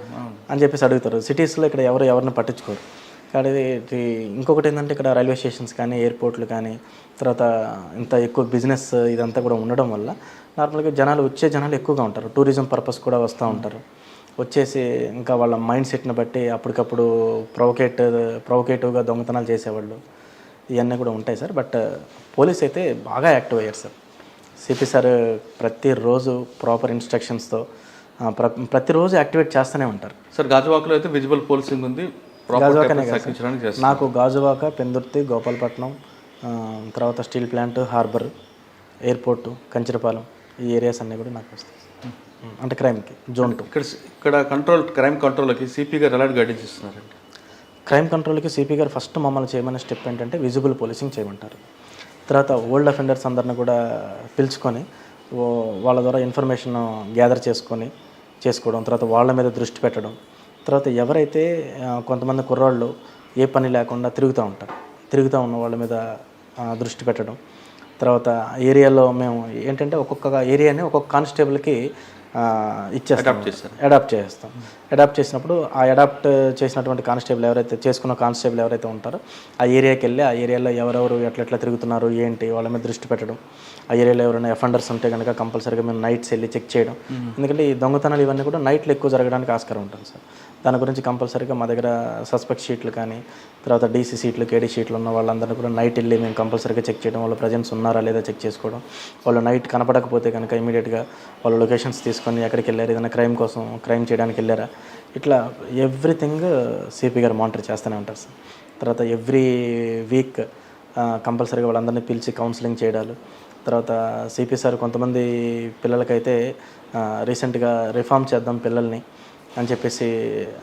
అని చెప్పేసి అడుగుతారు. సిటీస్లో ఇక్కడ ఎవరిని పట్టించుకోరు. కాబట్టి ఇంకొకటి ఏంటంటే ఇక్కడ రైల్వే స్టేషన్స్ కానీ ఎయిర్పోర్ట్లు కానీ తర్వాత ఇంత ఎక్కువ బిజినెస్ ఇదంతా కూడా ఉండడం వల్ల నార్మల్గా వచ్చే జనాలు ఎక్కువగా ఉంటారు. టూరిజం పర్పస్ కూడా వస్తూ ఉంటారు. వచ్చేసి ఇంకా వాళ్ళ మైండ్ సెట్ని బట్టి అప్పటికప్పుడు ప్రొవకేటివ్గా దొంగతనాలు చేసేవాళ్ళు ఇవన్నీ కూడా ఉంటాయి సార్. బట్ పోలీస్ అయితే బాగా యాక్టివ్ అయ్యారు సార్. సిపి సార్ ప్రతిరోజు ప్రాపర్ ఇన్స్ట్రక్షన్స్తో ప్రతిరోజు యాక్టివేట్ చేస్తూనే ఉంటారు సార్. గాజువాకలో అయితే విజిబుల్ పోలీసింగ్ ఉంది. గాజువాకనే కాదు, నాకు గాజువాక, పెందుర్తి, గోపాలపట్నం, తర్వాత steel plant, harbour, airport, Kancharapalem ఈ ఏరియాస్ అన్నీ కూడా నాకు వస్తాయి. అంటే క్రైమ్కి జోన్ 2. ఇక్కడ క్రైమ్ కంట్రోల్కి సిపి గారు ఎలాంటి గైడెన్స్ ఇస్తున్నారండి? క్రైమ్ కంట్రోల్కి సిపి గారు ఫస్ట్ మమ్మల్ని చేయమనే స్టెప్ ఏంటంటే విజిబుల్ పోలీసింగ్ చేయమంటారు. తర్వాత ఓల్డ్ అఫెండర్స్ అందరిని కూడా పిలుచుకొని వాళ్ళ ద్వారా ఇన్ఫర్మేషన్ గ్యాదర్ చేసుకోవడం, తర్వాత వాళ్ళ మీద దృష్టి పెట్టడం. తర్వాత ఎవరైతే కొంతమంది కుర్రాళ్ళు ఏ పని లేకుండా తిరుగుతూ ఉన్న వాళ్ళ మీద దృష్టి పెట్టడం. తర్వాత ఏరియాలో మేము ఏంటంటే ఒక్కొక్క ఏరియాని ఒక్కొక్క కానిస్టేబుల్కి అడాప్ట్ చేస్తాం. అడాప్ట్ చేసినప్పుడు ఆ అడాప్ట్ చేసినటువంటి చేసుకున్న కానిస్టేబుల్ ఎవరైతే ఉంటారో ఆ ఏరియాకి వెళ్ళి ఆ ఏరియాలో ఎవరెవరు ఎట్లా తిరుగుతున్నారు ఏంటి వాళ్ళ మీద దృష్టి పెట్టడం. ఆ ఏరియాలో ఎవరైనా అఫెండర్స్ ఉంటే కనుక కంపల్సరీగా మేము నైట్స్ వెళ్ళి చెక్ చేయడం. ఎందుకంటే ఈ దొంగతనాలు ఇవన్నీ కూడా నైట్లో ఎక్కువ జరగడానికి ఆస్కారం ఉంటుంది సార్. దాని గురించి కంపల్సరీగా మా దగ్గర సస్పెక్ట్ షీట్లు కానీ తర్వాత డీసీ షీట్లు, కేడీ షీట్లు ఉన్న వాళ్ళందరినీ కూడా నైట్ వెళ్ళి మేము కంపల్సరీగా చెక్ చేయడం. వాళ్ళ ప్రజెన్స్ ఉన్నారా లేదా చెక్ చేసుకోవడం. వాళ్ళు నైట్ కనపడకపోతే కనుక ఇమీడియట్గా వాళ్ళ లొకేషన్స్ తీసుకొని ఎక్కడికి వెళ్ళారు, ఏదైనా క్రైమ్ చేయడానికి వెళ్ళారా, ఇట్లా ఎవ్రీథింగ్ సిపి గారు మానిటర్ చేస్తూనే ఉంటారు సార్. తర్వాత ఎవ్రీ వీక్ కంపల్సరీగా వాళ్ళందరినీ పిలిచి కౌన్సిలింగ్ చేయడాలు. తర్వాత సిపి సార్ కొంతమంది పిల్లలకైతే రీసెంట్గా రిఫార్మ్ చేద్దాం పిల్లల్ని అని చెప్పేసి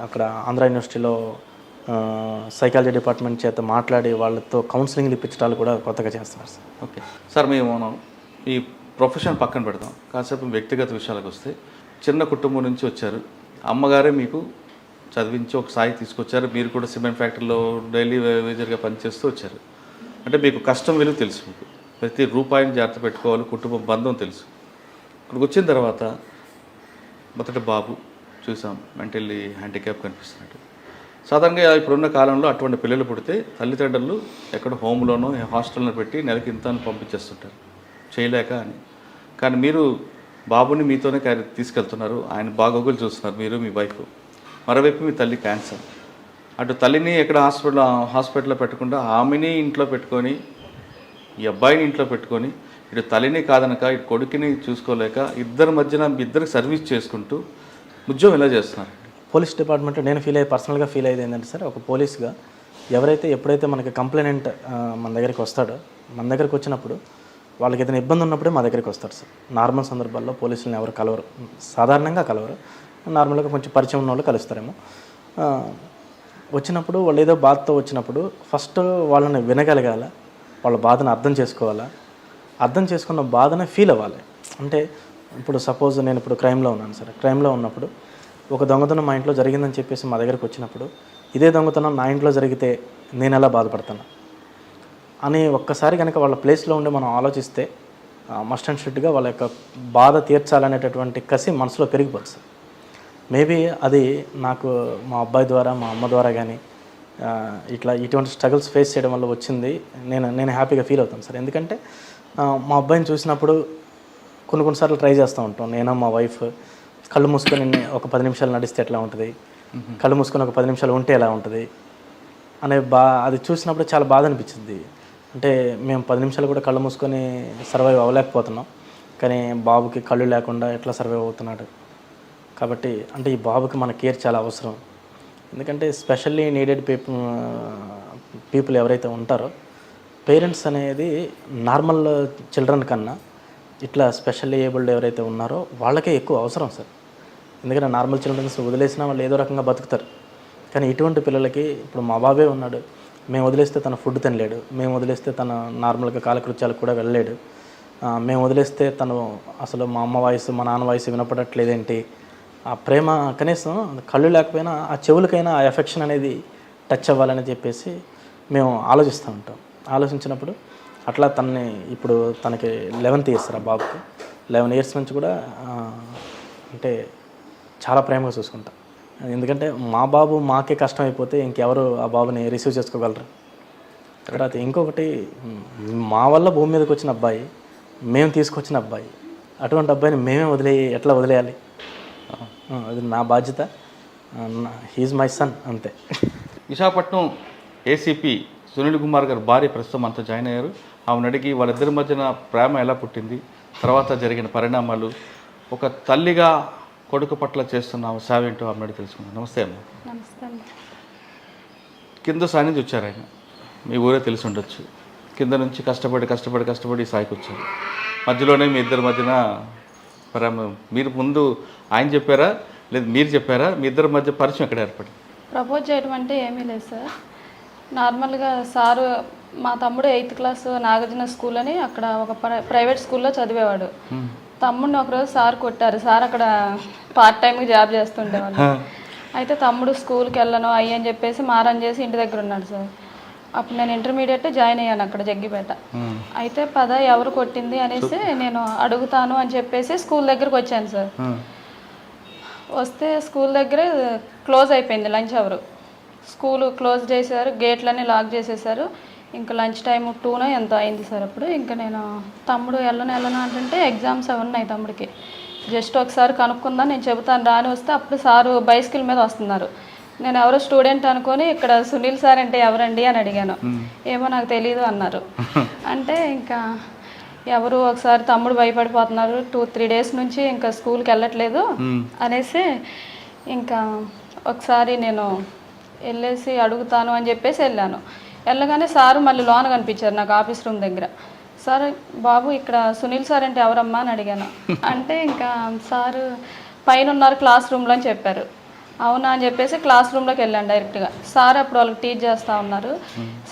అక్కడ ఆంధ్ర యూనివర్సిటీలో సైకాలజీ డిపార్ట్మెంట్ చేత మాట్లాడి వాళ్ళతో కౌన్సిలింగ్ ఇప్పించడాలు కూడా కొత్తగా చేస్తున్నారు సార్. ఓకే సార్, మనం ఈ ప్రొఫెషన్ పక్కన పెడతాం, కాసేపు వ్యక్తిగత విషయాలకు వస్తే చిన్న కుటుంబం నుంచి వచ్చారు. అమ్మగారే మీకు చదివించి ఒక స్థాయి తీసుకొచ్చారు. మీరు కూడా సిమెంట్ ఫ్యాక్టరీలో డైలీ వేజర్గా పనిచేస్తూ వచ్చారు. అంటే మీకు కష్టం విలువ తెలుసు, మీకు ప్రతి రూపాయిని జాగ్రత్త పెట్టుకోవాలి, కుటుంబ బంధం తెలుసు. ఇక్కడికి వచ్చిన తర్వాత మొదటి బాబు చూసాం, మెంటల్లీ హ్యాండిక్యాప్ కనిపిస్తున్నట్టు. సాధారణంగా ఇప్పుడున్న కాలంలో అటువంటి పిల్లలు పుడితే తల్లిదండ్రులు ఎక్కడ హోమ్లోనో హాస్టల్లో పెట్టి నెలకి ఇంత పంపించేస్తుంటారు చేయలేక అని. కానీ మీరు బాబుని మీతోనే తీసుకెళ్తున్నారు, ఆయన బాగోగులు చూస్తున్నారు మీరు, మీ వైఫ్. మరోవైపు మీ తల్లి క్యాన్సర్. అటు తల్లిని ఎక్కడ హాస్పిటల్లో పెట్టకుండా ఆమెని ఇంట్లో పెట్టుకొని, ఈ అబ్బాయిని ఇంట్లో పెట్టుకొని, ఇటు తల్లిని కాదనక ఇటు కొడుకుని చూసుకోలేక ఇద్దరికి సర్వీస్ చేసుకుంటూ ఉద్యోగం ఎలా చేస్తున్నారు? పోలీస్ డిపార్ట్మెంట్ నేను పర్సనల్గా ఫీల్ అయ్యేది ఏంటంటే సార్, ఒక పోలీస్గా ఎప్పుడైతే మనకి కంప్లైనెంట్ మన దగ్గరికి వస్తాడో, మన దగ్గరికి వచ్చినప్పుడు వాళ్ళకి ఏదైనా ఇబ్బంది ఉన్నప్పుడే మా దగ్గరికి వస్తారు సార్. నార్మల్ సందర్భాల్లో పోలీసులను ఎవరు సాధారణంగా కలవరు. నార్మల్గా కొంచెం పరిచయం ఉన్న వాళ్ళు కలుస్తారేమో. వచ్చినప్పుడు వాళ్ళు ఏదో బాధతో వచ్చినప్పుడు ఫస్ట్ వాళ్ళని వినగలగాల, వాళ్ళ బాధను అర్థం చేసుకోవాలా, అర్థం చేసుకున్న బాధనే ఫీల్ అవ్వాలి. అంటే ఇప్పుడు సపోజ్ నేను ఇప్పుడు క్రైమ్లో ఉన్నాను సరే, క్రైమ్లో ఉన్నప్పుడు ఒక దొంగతనం మా ఇంట్లో జరిగిందని చెప్పేసి మా దగ్గరికి వచ్చినప్పుడు ఇదే దొంగతనం నా ఇంట్లో జరిగితే నేను ఎలా బాధపడతాను అని ఒక్కసారి కనుక వాళ్ళ ప్లేస్లో ఉండి మనం ఆలోచిస్తే మస్ట్ అండ్ షుడ్గా వాళ్ళ యొక్క బాధ తీర్చాలనేటటువంటి కసి మనసులో పెరిగిపోతుంది సార్. మేబీ అది నాకు మా అబ్బాయి ద్వారా మా అమ్మ ద్వారా కానీ ఇటువంటి స్ట్రగుల్స్ ఫేస్ చేయడం వల్ల వచ్చింది. నేను హ్యాపీగా ఫీల్ అవుతాను సార్. ఎందుకంటే మా అబ్బాయిని చూసినప్పుడు కొన్నిసార్లు ట్రై చేస్తూ ఉంటాం. నేను మా వైఫ్ కళ్ళు మూసుకొని ఒక 10 నిమిషాలు నడిస్తే ఎట్లా ఉంటుంది, కళ్ళు మూసుకొని ఒక 10 నిమిషాలు ఉంటే ఎలా ఉంటుంది అనే అది చూసినప్పుడు చాలా బాధ అనిపించింది. అంటే మేము 10 నిమిషాలు కూడా కళ్ళు మూసుకొని సర్వైవ్ అవ్వలేకపోతున్నాం, కానీ బాబుకి కళ్ళు లేకుండా ఎట్లా సర్వైవ్ అవుతున్నాడు. కాబట్టి అంటే ఈ బాబుకి మన కేర్ చాలా అవసరం. ఎందుకంటే స్పెషల్లీ నీడెడ్ పీపుల్ ఎవరైతే ఉంటారో పేరెంట్స్ అనేది నార్మల్ చిల్డ్రన్ కన్నా ఇట్లా స్పెషల్లీ ఏబుల్డ్ ఎవరైతే ఉన్నారో వాళ్ళకే ఎక్కువ అవసరం సార్. ఎందుకంటే నార్మల్ చిల్డ్రన్స్ వదిలేసినా వాళ్ళు ఏదో రకంగా బతుకుతారు, కానీ ఇటువంటి పిల్లలకి ఇప్పుడు మా బాబే ఉన్నాడు, మేము వదిలేస్తే తన ఫుడ్ తినలేడు, మేము వదిలేస్తే తన నార్మల్గా కాలకృత్యాలకు కూడా వెళ్ళలేడు, మేము వదిలేస్తే తను అసలు మా అమ్మ వాయిస్ మా నాన్న వాయిస్ వినపడట్లేదేంటి, ఆ ప్రేమ కనీసం కళ్ళు లేకపోయినా ఆ చెవులకైనా ఆ ఎఫెక్షన్ అనేది టచ్ అవ్వాలని చెప్పేసి మేము ఆలోచిస్తూ ఉంటాం. ఆలోచించినప్పుడు అట్లా ఇప్పుడు తనకి 11th ఇయర్స్ ఆ బాబుకి 11 ఇయర్స్ నుంచి కూడా అంటే చాలా ప్రేమగా చూసుకుంటాం. ఎందుకంటే మా బాబు మాకే కష్టం అయిపోతే ఇంకెవరు ఆ బాబుని రిసీవ్ చేసుకోగలరు. తర్వాత ఇంకొకటి మా వల్ల భూమి మీదకి వచ్చిన అబ్బాయి, మేము తీసుకొచ్చిన అబ్బాయి, అటువంటి అబ్బాయిని మేమే ఎట్లా వదిలేయాలి, అది నా బాధ్యత. హీఈస్ మై సన్ అంతే. విశాఖపట్నం ఏసీపీ సునీల్ కుమార్ గారు భార్య ప్రస్తుతం అంతా జాయిన్ అయ్యారు. ఆమెను అడిగి వాళ్ళిద్దరి మధ్యన ప్రేమ ఎలా పుట్టింది, తర్వాత జరిగిన పరిణామాలు, ఒక తల్లిగా కొడుకు పట్ల చేస్తున్న సేవ ఏంటో ఆమె అడిగి తెలుసుకున్నాం. నమస్తే అమ్మ. నమస్తే అండి. కింద స్థాయి నుంచి వచ్చారు ఆయన, మీ ఊరే తెలిసి ఉండొచ్చు. కింద నుంచి కష్టపడి ఈ స్థాయికి వచ్చారు. మధ్యలోనే మీ ఇద్దరి మధ్యన ప్రేమ, మీరు ముందు ఆయన చెప్పారా లేదు మీరు చెప్పారా, మీ ఇద్దరి మధ్య పరిచయం ఎక్కడ ఏర్పడింది? ప్రపోజ్ చేయడం అంటే ఏమీ లేదు సార్. నార్మల్గా సారు మా తమ్ముడు 8th క్లాస్ నాగార్జున స్కూల్ అని అక్కడ ఒక ప్రైవేట్ స్కూల్లో చదివేవాడు. తమ్ముడిని ఒకరోజు సార్ కొట్టారు. సార్ అక్కడ పార్ట్ టైంకి జాబ్ చేస్తుండేవాడు. అయితే తమ్ముడు స్కూల్కి వెళ్ళను అని చెప్పేసి మారం చేసి ఇంటి దగ్గర ఉన్నాడు సార్. అప్పుడు నేను ఇంటర్మీడియట్ జాయిన్ అయ్యాను అక్కడ జగ్గిపేట. అయితే ఎవరు కొట్టింది అనేసి నేను అడుగుతాను అని చెప్పేసి స్కూల్ దగ్గరకు వచ్చాను సార్. వస్తే స్కూల్ దగ్గర క్లోజ్ అయిపోయింది లంచ్ అవర్. స్కూల్ క్లోజ్ చేశారు, గేట్లన్నీ లాక్ చేసేసారు. ఇంకా లంచ్ టైం 2 ఎంతో అయింది సార్. అప్పుడు ఇంకా నేను తమ్ముడు వెళ్ళను అంటుంటే ఎగ్జామ్స్ ఉన్నాయి తమ్ముడికి, జస్ట్ ఒకసారి కనుక్కుందా నేను చెబుతాను రాని వస్తే అప్పుడు సారు బైసికల్ మీద వస్తున్నారు. నేను ఎవరో స్టూడెంట్ అనుకొని ఇక్కడ సునీల్ సార్ అంటే ఎవరండి అని అడిగాను. ఏమో నాకు తెలీదు అన్నారు. అంటే ఇంకా ఎవరు ఒకసారి తమ్ముడు భయపడిపోతున్నారు, 2-3 డేస్ నుంచి ఇంకా స్కూల్కి వెళ్ళట్లేదు అనేసి ఇంకా ఒకసారి నేను వెళ్ళేసి అడుగుతాను అని చెప్పేసి వెళ్ళాను. వెళ్ళగానే సారు మళ్ళీ లోన కనిపించారు నాకు ఆఫీస్ రూమ్ దగ్గర. సార్ బాబు ఇక్కడ సునీల్ సార్ అంటే ఎవరమ్మా అని అడిగాను. అంటే ఇంకా సారు పైన ఉన్నారు క్లాస్ రూమ్లో అని చెప్పారు. అవునా అని చెప్పేసి క్లాస్ రూమ్లోకి వెళ్ళాను డైరెక్ట్గా. సార్ అప్పుడు వాళ్ళకి టీచ్ చేస్తూ ఉన్నారు,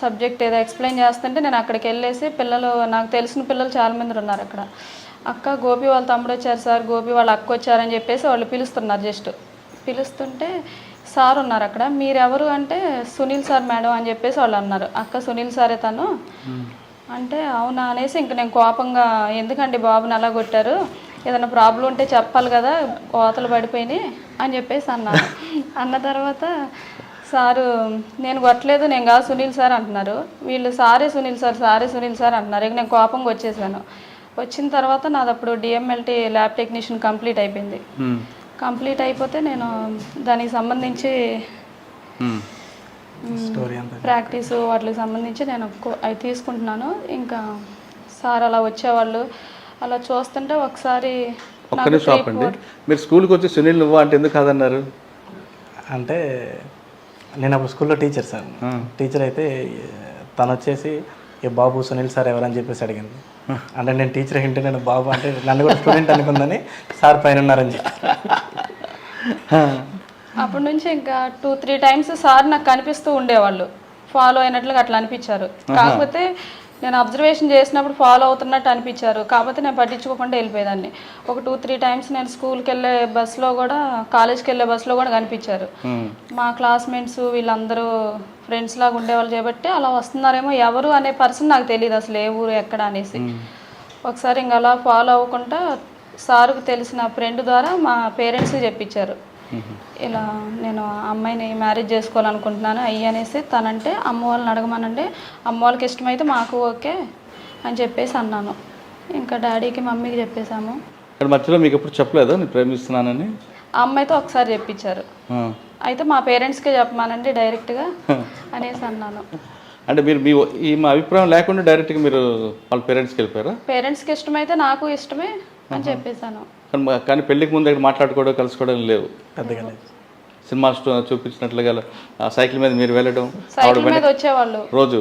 సబ్జెక్ట్ ఏదో ఎక్స్ప్లెయిన్ చేస్తుంటే నేను అక్కడికి వెళ్ళేసి పిల్లలు, నాకు తెలిసిన పిల్లలు చాలామంది ఉన్నారు అక్కడ. అక్క గోపి వాళ్ళ తమ్ముడు వచ్చారు సార్, గోపి వాళ్ళ అక్క వచ్చారని చెప్పేసి వాళ్ళు పిలుస్తున్నారు. జస్ట్ పిలుస్తుంటే సార్ ఉన్నారు అక్కడ. మీరెవరు అంటే సునీల్ సార్ మేడం అని చెప్పేసి వాళ్ళు అన్నారు. అక్క సునీల్ సారే తను అంటే అవునా అనేసి ఇంక నేను కోపంగా, ఎందుకండి బాబుని అలా కొట్టారు, ఏదైనా ప్రాబ్లం ఉంటే చెప్పాలి కదా, కోతలు పడిపోయినాయి అని చెప్పేసి అన్నారు. అన్న తర్వాత సారు నేను కొట్టలేదు, నేను కాదు సునీల్ సార్ అంటున్నారు. వీళ్ళు సారే సునీల్ సార్ అంటున్నారు. ఇక నేను కోపంగా వచ్చేసాను. వచ్చిన తర్వాత నాది అప్పుడు డిఎంఎల్టీ ల్యాబ్ టెక్నీషియన్ కంప్లీట్ అయిపోయింది. కంప్లీట్ అయిపోతే నేను దానికి సంబంధించి ప్రాక్టీస్ వాటికి సంబంధించి నేను అవి తీసుకుంటున్నాను. ఇంకా సార్ అలా వచ్చేవాళ్ళు, అలా చూస్తుంటే ఒకసారి మీరు స్కూల్కి వచ్చి సునీల్ నువ్వు అంటే ఎందుకు కాదన్నారు? అంటే నేను అప్పుడు స్కూల్లో టీచర్ సార్. టీచర్ అయితే తను వచ్చేసి ఏ బాబు సునీల్ సార్ ఎవరని చెప్పేసి అడిగింది. అంటే నేను టీచర్ ఏంటి, నేను బాబు అంటే నన్ను కూడా స్టూడెంట్ అనుకుందని సార్ పైన ఉన్నారని చెప్పి అప్పటి నుంచి ఇంకా 2-3 టైమ్స్ సార్ నాకు కనిపిస్తూ ఉండేవాళ్ళు, ఫాలో అయినట్లుగా అట్లా అనిపించారు. కాకపోతే నేను అబ్జర్వేషన్ చేసినప్పుడు ఫాలో అవుతున్నట్టు అనిపించారు, కాకపోతే నేను పట్టించుకోకుండా వెళ్ళిపోయేదాన్ని. ఒక 2-3 టైమ్స్ నేను స్కూల్కి వెళ్ళే బస్సులో కూడా, కాలేజ్కి వెళ్ళే బస్సులో కూడా కనిపించారు. మా క్లాస్మేట్స్ వీళ్ళందరూ ఫ్రెండ్స్ లాగా ఉండేవాళ్ళు కాబట్టి అలా వస్తున్నారేమో, ఎవరు అనే పర్సన్ నాకు తెలియదు అసలు ఏ ఊరు ఎక్కడ అనేసి. ఒకసారి ఇంకా అలా ఫాలో అవ్వకుండా సార్కు తెలిసిన ఫ్రెండ్ ద్వారా మా పేరెంట్స్కి చెప్పించారు, ఇలా నేను అమ్మాయిని మ్యారేజ్ చేసుకోవాలనుకుంటున్నాను అనేసి. తనంటే అమ్మ వాళ్ళని అడగమనండి, అమ్మ వాళ్ళకి ఇష్టమైతే మాకు ఓకే అని చెప్పేసి అన్నాను. ఇంకా డాడీకి మమ్మీకి చెప్పేశాము. మధ్యలో మీకు ఎప్పుడు చెప్పలేదా నేను ప్రేమిస్తున్నానని? ఆ అమ్మాయితో ఒకసారి చెప్పించారు, అయితే మా పేరెంట్స్కే చెప్పమానండి డైరెక్ట్గా అనేసి అన్నాను. అంటే మీరు మా అభిప్రాయం లేకుండా డైరెక్ట్గా మీరు వాళ్ళ పేరెంట్స్కి వెళ్ళిపోయారా? పేరెంట్స్కి ఇష్టమైతే నాకు ఇష్టమే అని చెప్పేశాను. కానీ పెళ్ళికి ముందు దగ్గర మాట్లాడుకోవడం కలుసుకోవడం లేవు పెద్దగా లేదు. సినిమా చూపించినట్లుగా సైకిల్ మీద మీరు వెళ్ళడం, సైకిల్ మీద వచ్చేవాళ్ళు రోజు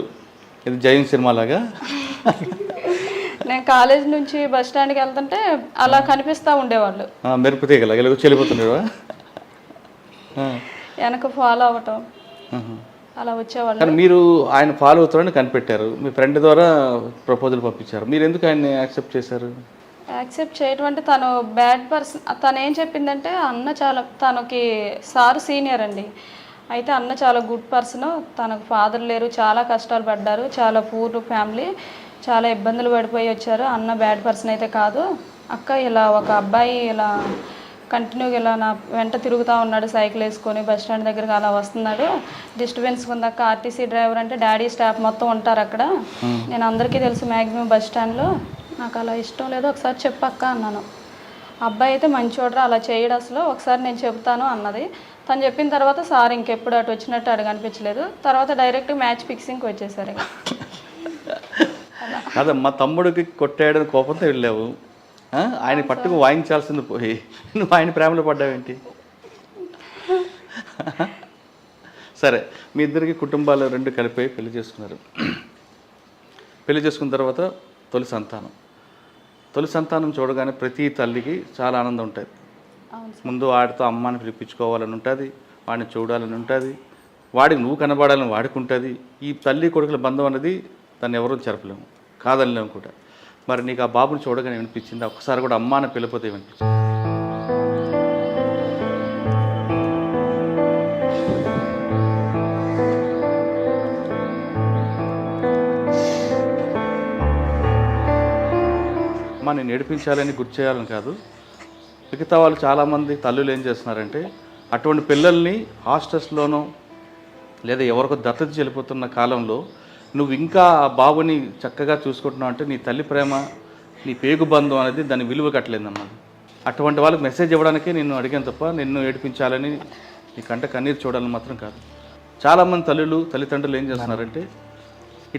ఇది జైన్ సినిమా లాగా. నేను కాలేజ్ నుంచి బస్ స్టాండ్కి వెళ్తుంటే అలా కనిపిస్తూ ఉండేవాళ్ళు, మెరుపు తీగల వెళ్ళిపోతుండేవా? వెనక ఫాలో అవ్వటం అలా వచ్చేవాళ్ళు. కానీ మీరు ఆయన ఫాలో అవుతారని కనిపెట్టారు, మీ ఫ్రెండ్ ద్వారా ప్రపోజల్ పంపించారు, మీరు ఎందుకు ఆయన్ని యాక్సెప్ట్ చేశారు? యాక్సెప్ట్ చేయటం అంటే తను బ్యాడ్ పర్సన్. తను ఏం చెప్పిందంటే అన్న చాలా, తనకి సార్ సీనియర్ అండి, అయితే అన్న చాలా గుడ్ పర్సన్, తనకు ఫాదర్ లేరు, చాలా కష్టాలు పడ్డారు, చాలా పూర్ ఫ్యామిలీ, చాలా ఇబ్బందులు పడిపోయి వచ్చారు. అన్న బ్యాడ్ పర్సన్ అయితే కాదు అక్క, ఇలా ఒక అబ్బాయి ఇలా కంటిన్యూగా ఇలా నా వెంట తిరుగుతూ ఉన్నాడు, సైకిల్ వేసుకొని బస్ స్టాండ్ దగ్గరకు అలా వస్తున్నాడు, డిస్టర్బెన్స్ ఉందక్క. ఆర్టీసీ డ్రైవర్ అంటే డాడీ స్టాఫ్ మొత్తం ఉంటారు అక్కడ, నేను అందరికీ తెలుసు మ్యాక్సిమం బస్ స్టాండ్లో, నాకు అలా ఇష్టం లేదు, ఒకసారి చెప్పక్క అన్నాను. అబ్బాయి అయితే మంచోడ్రా, అలా చేయడు అసలు, ఒకసారి నేను చెప్తాను అన్నది. తను చెప్పిన తర్వాత సార్ ఇంకెప్పుడు అటు వచ్చినట్టు అడుగు అనిపించలేదు. తర్వాత డైరెక్ట్ మ్యాచ్ ఫిక్సింగ్కి వచ్చేసారు. అదే మా తమ్ముడికి కొట్టాడని కోపంతో వెళ్ళావు, ఆయన పట్టుకు వాయించాల్సింది పోయి నువ్వు ఆయన ప్రేమలో పడ్డావేంటి? సరే, మీ ఇద్దరికి కుటుంబాలు రెండు కలిపి పెళ్లి చేసుకున్నారు. పెళ్లి చేసుకున్న తర్వాత తొలి సంతానం చూడగానే ప్రతి తల్లికి చాలా ఆనందం ఉంటుంది. ముందు వాడితో అమ్మాని పిలిపించుకోవాలని ఉంటుంది, వాడిని చూడాలని ఉంటుంది, వాడికి నువ్వు కనబడాలని వాడికి ఉంటుంది. ఈ తల్లి కొడుకుల బంధం అనేది దాన్ని ఎవరూ చెరపలేము, కాదనలేము కూడా. మరి నీకు ఆ బాబుని చూడగానే అనిపించింది, ఒక్కసారి కూడా అమ్మాని పిలిపోతే ఏమనిపించింది? అమ్మ నేను ఏడిపించాలని గుర్తు చేయాలని కాదు, మిగతా వాళ్ళు చాలామంది తల్లులు ఏం చేస్తున్నారంటే అటువంటి పిల్లల్ని హాస్టల్స్లోనో లేదా ఎవరికో దత్తత చెల్లిపోతున్న కాలంలో నువ్వు ఇంకా ఆ బాబుని చక్కగా చూసుకుంటున్నావు అంటే నీ తల్లి ప్రేమ, నీ పేగు బంధం అనేది దాని విలువ కట్టలేదన్నమాట. అటువంటి వాళ్ళకి మెసేజ్ ఇవ్వడానికే నిన్ను అడిగాను తప్ప నిన్ను ఏడిపించాలని, నీ కంట కన్నీరు చూడాలని మాత్రం కాదు. చాలామంది తల్లిదండ్రులు ఏం చేస్తున్నారంటే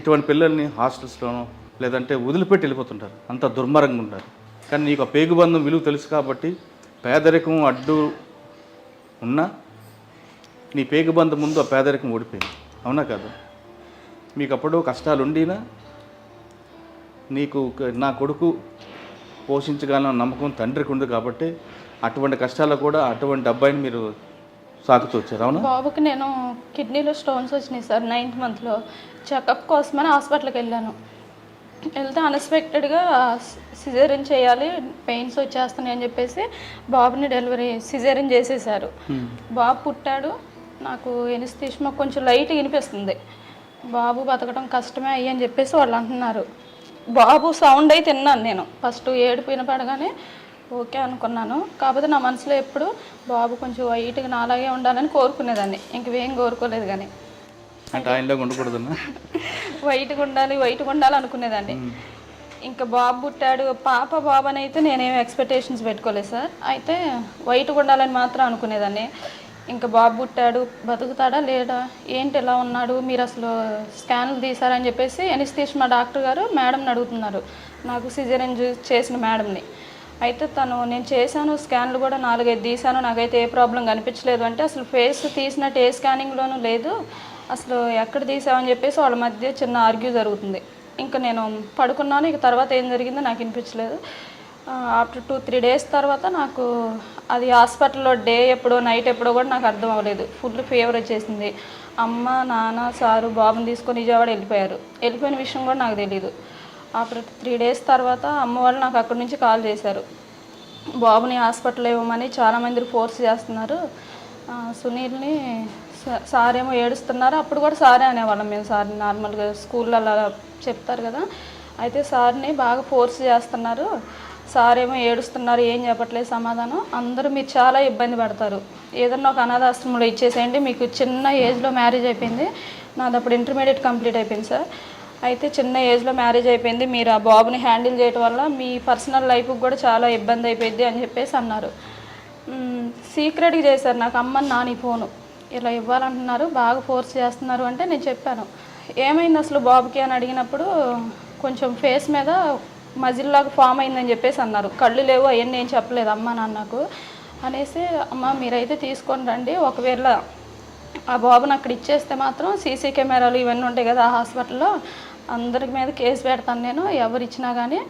ఇటువంటి పిల్లల్ని హాస్టల్స్లోనో లేదంటే వదిలిపెట్టి వెళ్ళిపోతుంటారు, అంత దుర్మార్గంగా ఉంటారు. కానీ నీకు ఆ పేగు బంధం విలువ తెలుసు కాబట్టి పేదరికం అడ్డు ఉన్నా నీ పేగు బంధం ముందు ఆ పేదరికం ఓడిపోయింది, అవునా కాదు? మీకు అప్పుడు కష్టాలు ఉండినా నీకు నా కొడుకు పోషించగలన నమ్మకం తండ్రికి ఉంది కాబట్టి అటువంటి కష్టాలు కూడా అటువంటి అబ్బాయిని మీరు సాగుతూ వచ్చారు, అవునా? బాబుకి నేను కిడ్నీలో స్టోన్స్ వచ్చినాయి సార్. 9th మంత్లో చెకప్ కోసమని హాస్పిటల్కి వెళ్ళాను. వెళ్తే అన్ఎక్స్పెక్టెడ్గా సిజేరియన్ చేయాలి, పెయిన్స్ వచ్చేస్తున్నాయి అని చెప్పేసి బాబుని సిజేరియన్ చేసేసారు. బాబు పుట్టాడు, నాకు ఎనిస్థీషియా కొంచెం లైట్ వినిపిస్తుంది, బాబు బతకడం కష్టమే అని చెప్పేసి వాళ్ళు అంటున్నారు. బాబు సౌండ్ అయితే విన్నాను నేను, ఫస్ట్ ఏడుపు వినపడగానే ఓకే అనుకున్నాను. కాకపోతే నా మనసులో ఎప్పుడు బాబు కొంచెం వైట్గా నాలాగే ఉండాలని కోరుకునేదాన్ని, ఇంకేం కోరుకోలేదు. కానీ అంటే ఆయనలో ఉండకూడదన్నా, వైట్గా ఉండాలి అనుకునేదాన్ని. ఇంకా బాబు పుట్టాడు, బాబు అని అయితే నేనేమి ఎక్స్పెక్టేషన్స్ పెట్టుకోలేదు సార్. అయితే వైట్గా ఉండాలని మాత్రం అనుకునేదాన్ని. ఇంకా బాబు పుట్టాడు, బతుకుతాడా లేడా, ఏంటి ఎలా ఉన్నాడు, మీరు అసలు స్కాన్లు తీసారని చెప్పేసి ఎనిస్థీషియా డాక్టర్ గారు మేడంని అడుగుతున్నారు, నాకు సిజేరియన్ చేసిన మేడంని. అయితే నేను చేశాను, స్కాన్లు కూడా 4-5 తీసాను, నాకైతే ఏ ప్రాబ్లం కనిపించలేదు అంటే, అసలు ఫేస్ తీసినట్టు ఏ స్కానింగ్లోనూ లేదు, అసలు ఎక్కడ తీసామని చెప్పేసి వాళ్ళ మధ్య చిన్న ఆర్గ్యూ జరుగుతుంది. ఇంకా నేను పడుకున్నాను. ఇక తర్వాత ఏం జరిగిందో నాకు వినిపించలేదు. ఆఫ్టర్ 2-3 డేస్ తర్వాత నాకు అది హాస్పిటల్లో డే ఎప్పుడో నైట్ ఎప్పుడో కూడా నాకు అర్థం అవ్వలేదు. ఫుల్ ఫీవర్ వచ్చేసింది. అమ్మ నాన్న సారు బాబుని తీసుకొని విజయవాడ వెళ్ళిపోయారు. వెళ్ళిపోయిన విషయం కూడా నాకు తెలియదు. ఆఫ్టర్ 3 days తర్వాత అమ్మ వాళ్ళు నాకు అక్కడి నుంచి కాల్ చేశారు. బాబుని హాస్పిటల్ ఇవ్వమని చాలామంది ఫోర్స్ చేస్తున్నారు, సునీల్ని సార్ ఏమో ఏడుస్తున్నారు. అప్పుడు కూడా సారే అనేవాళ్ళం మేము. సార్ నార్మల్గా స్కూల్లో అలా చెప్తారు కదా, అయితే సార్ని బాగా ఫోర్స్ చేస్తున్నారు, సార్ ఏమో ఏడుస్తున్నారు, ఏం చెప్పట్లేదు సమాధానం, అందరూ మీరు చాలా ఇబ్బంది పడతారు, ఏదన్నా ఒక అనాథాశ్రమంలో ఇచ్చేసేయండి, మీకు చిన్న ఏజ్లో మ్యారేజ్ అయిపోయింది, నాది అప్పుడు ఇంటర్మీడియట్ కంప్లీట్ అయిపోయింది సార్, అయితే చిన్న ఏజ్లో మ్యారేజ్ అయిపోయింది, మీరు ఆ బాబుని హ్యాండిల్ చేయడం వల్ల మీ పర్సనల్ లైఫ్కి కూడా చాలా ఇబ్బంది అయిపోయింది అని చెప్పేసి అన్నారు. సీక్రెట్గా చేశారు నాకు అమ్మ నాని ఫోను, ఇలా ఇవ్వాలంటున్నారు, బాగా ఫోర్స్ చేస్తున్నారు అంటే నేను చెప్పాను. ఏమైంది అసలు బాబుకి అని అడిగినప్పుడు కొంచెం ఫేస్ మీద మజిల్లాగా ఫామ్ అయిందని చెప్పేసి అన్నారు. కళ్ళు లేవు అవన్నీ ఏం చెప్పలేదు అమ్మ నాన్నకు అనేసి, అమ్మ మీరైతే తీసుకొని రండి, ఒకవేళ ఆ బాబుని అక్కడ ఇచ్చేస్తే మాత్రం సీసీ కెమెరాలు ఇవన్నీ ఉంటాయి కదా ఆ హాస్పిటల్లో, అందరి మీద కేసు పెడతాను నేను, ఎవరు ఇచ్చినా కానీ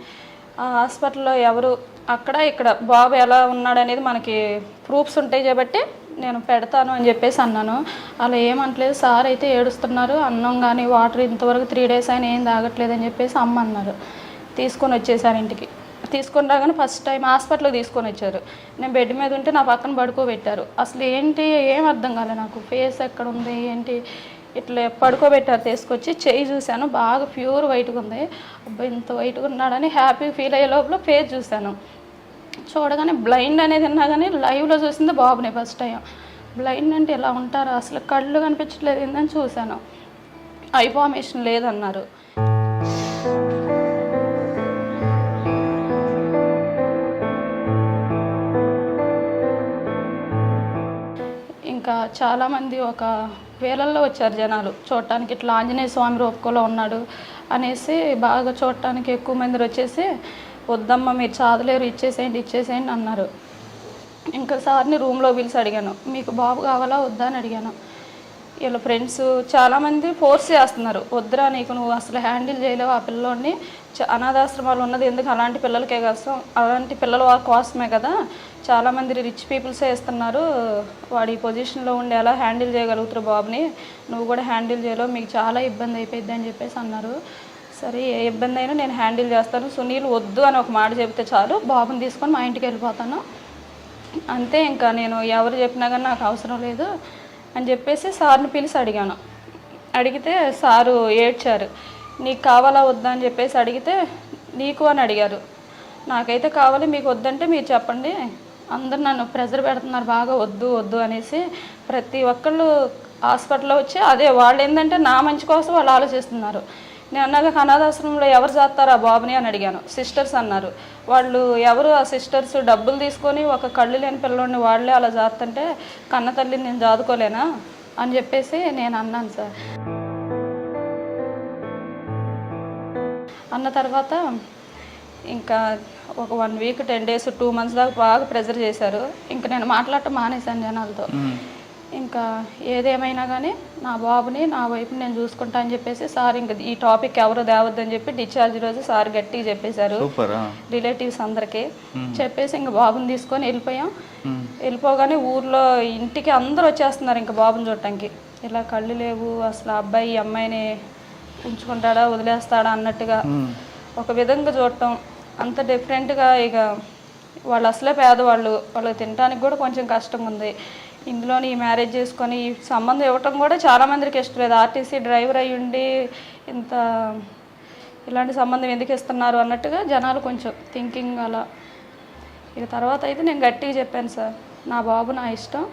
ఆ హాస్పిటల్లో ఎవరు అక్కడ ఇక్కడ బాబు ఎలా ఉన్నాడనేది మనకి ప్రూఫ్స్ ఉంటాయి కాబట్టి నేను పెడతాను అని చెప్పేసి అన్నాను. అలా ఏమంటలేదు, సార్ అయితే ఏడుస్తున్నారు, అన్నం కానీ వాటర్ ఇంతవరకు 3 days అయినా ఏం తాగట్లేదు అని చెప్పేసి అమ్మ అన్నారు. తీసుకొని వచ్చేసారు ఇంటికి. తీసుకొని రాగానే ఫస్ట్ టైం హాస్పిటల్కి తీసుకొని వచ్చారు. నేను బెడ్ మీద ఉంటే నా పక్కన పడుకోబెట్టారు. అసలు ఏంటి ఏం అర్థం కాలేదు నాకు, ఫేస్ ఎక్కడ ఉంది ఏంటి, ఇట్లా పడుకోబెట్టారు. తీసుకొచ్చి చెయ్యి చూశాను, బాగా ప్యూర్ వైట్గా ఉంది. అబ్బాయి ఇంత వైట్గా ఉన్నాడని హ్యాపీ ఫీల్ అయ్యే లోపల ఫేస్ చూశాను. చూడగానే బ్లైండ్ అనేది ఉన్నా కానీ లైవ్లో చూసింది బాబుని ఫస్ట్ టైం. బ్లైండ్ అంటే ఇలా ఉంటారు, అసలు కళ్ళు కనిపించట్లేదు ఏందని చూశాను. ఐ ఫార్మేషన్ లేదన్నారు. ఇంకా చాలామంది ఒక వేలల్లో వచ్చారు జనాలు చూడటానికి, ఇట్లా ఆంజనేయ స్వామి రూపంలో ఉన్నాడు అనేసి బాగా చూడటానికి ఎక్కువ మంది వచ్చేసి, వద్దమ్మ మీరు చాదలేరు ఇచ్చేసేయండి అన్నారు. ఇంకా సార్ని రూమ్లో పిలిచి అడిగాను, మీకు బాబు కావాలా వద్దా అని అడిగాను. వీళ్ళ ఫ్రెండ్స్ చాలామంది ఫోర్స్ చేస్తున్నారు, వద్దురా నీకు నువ్వు అసలు హ్యాండిల్ చేయలేవు ఆ పిల్లోడిని, అనాథాశ్రమాలు ఉన్నది ఎందుకు అలాంటి పిల్లలకే కోసం, అలాంటి పిల్లల కోసమే కదా, చాలామంది రిచ్ పీపుల్సే ఇస్తున్నారు, వాడి పొజిషన్లో ఉండి ఎలా హ్యాండిల్ చేయగలుగుతారు బాబుని, నువ్వు కూడా హ్యాండిల్ చేయలేవు, మీకు చాలా ఇబ్బంది అయిపోయింది అని చెప్పేసి అన్నారు. సరే ఏ ఇబ్బంది అయినా నేను హ్యాండిల్ చేస్తాను, సునీల్ వద్దు అని ఒక మాట చెప్తే చాలు, బాబుని తీసుకొని మా ఇంటికి వెళ్ళిపోతాను అంతే, ఇంకా నేను ఎవరు చెప్పినా కానీ నాకు అవసరం లేదు అని చెప్పేసి సార్ని పిలిచి అడిగాను. అడిగితే సారు ఏడ్చారు, నీకు కావాలా వద్దా అని చెప్పేసి అడిగితే నీకు అని అడిగారు. నాకైతే కావాలి, మీకు వద్దంటే మీరు చెప్పండి, అందరు నన్ను ప్రెజర్ పెడుతున్నారు బాగా వద్దు వద్దు అనేసి, ప్రతి ఒక్కళ్ళు హాస్పిటల్లో వచ్చి అదే వాళ్ళు ఏంటంటే నా మంచి కోసం వాళ్ళు ఆలోచిస్తున్నారు. నేను అన్నాక అనాథాశ్రమంలో ఎవరు చేస్తారు ఆ బాబుని అని అడిగాను. సిస్టర్స్ అన్నారు. వాళ్ళు ఎవరు ఆ సిస్టర్స్ డబ్బులు తీసుకొని ఒక కళ్ళు లేని పిల్లోడిని వాళ్ళే అలా జాతుంటే కన్న తల్లిని నేను జాదుకోలేనా అని చెప్పేసి నేను అన్నాను సార్. అన్న తర్వాత ఇంకా ఒక 1 week 10 days 2 months దాకా బాగా ప్రెజర్ చేశారు. ఇంకా నేను మాట్లాడటం మానేశాను జనాలతో. ఇంకా ఏదేమైనా కానీ నా బాబుని నా వైపుని నేను చూసుకుంటా అని చెప్పేసి సార్ ఇంకా ఈ టాపిక్ ఎవరు తేవద్దని చెప్పి డిశ్చార్జ్ రోజు సార్ గట్టిగా చెప్పేశారు రిలేటివ్స్ అందరికీ. చెప్పేసి ఇంకా బాబుని తీసుకొని వెళ్ళిపోయాం. వెళ్ళిపోగానే ఊర్లో ఇంటికి అందరూ వచ్చేస్తున్నారు ఇంకా బాబుని చూడటానికి. ఇలా కళ్ళు లేవు, అసలు అబ్బాయి ఈ అమ్మాయిని ఉంచుకుంటాడా వదిలేస్తాడా అన్నట్టుగా ఒక విధంగా చూడటం, అంత డిఫరెంట్గా. ఇక వాళ్ళు అసలే పేదవాళ్ళు, వాళ్ళకి తినడానికి కూడా కొంచెం కష్టంగా ఉంది. ఇందులోని ఈ మ్యారేజ్ చేసుకొని ఈ సంబంధం ఇవ్వటం కూడా చాలామందికి ఇష్టం లేదు. ఆర్టీసీ డ్రైవర్ అయ్యి ఉండి ఇంత ఇలాంటి సంబంధం ఎందుకు ఇస్తున్నారు అన్నట్టుగా జనాలు కొంచెం థింకింగ్ అలా. ఇక తర్వాత అయితే నేను గట్టిగా చెప్పాను, సార్ నా బాబు నా ఇష్టం,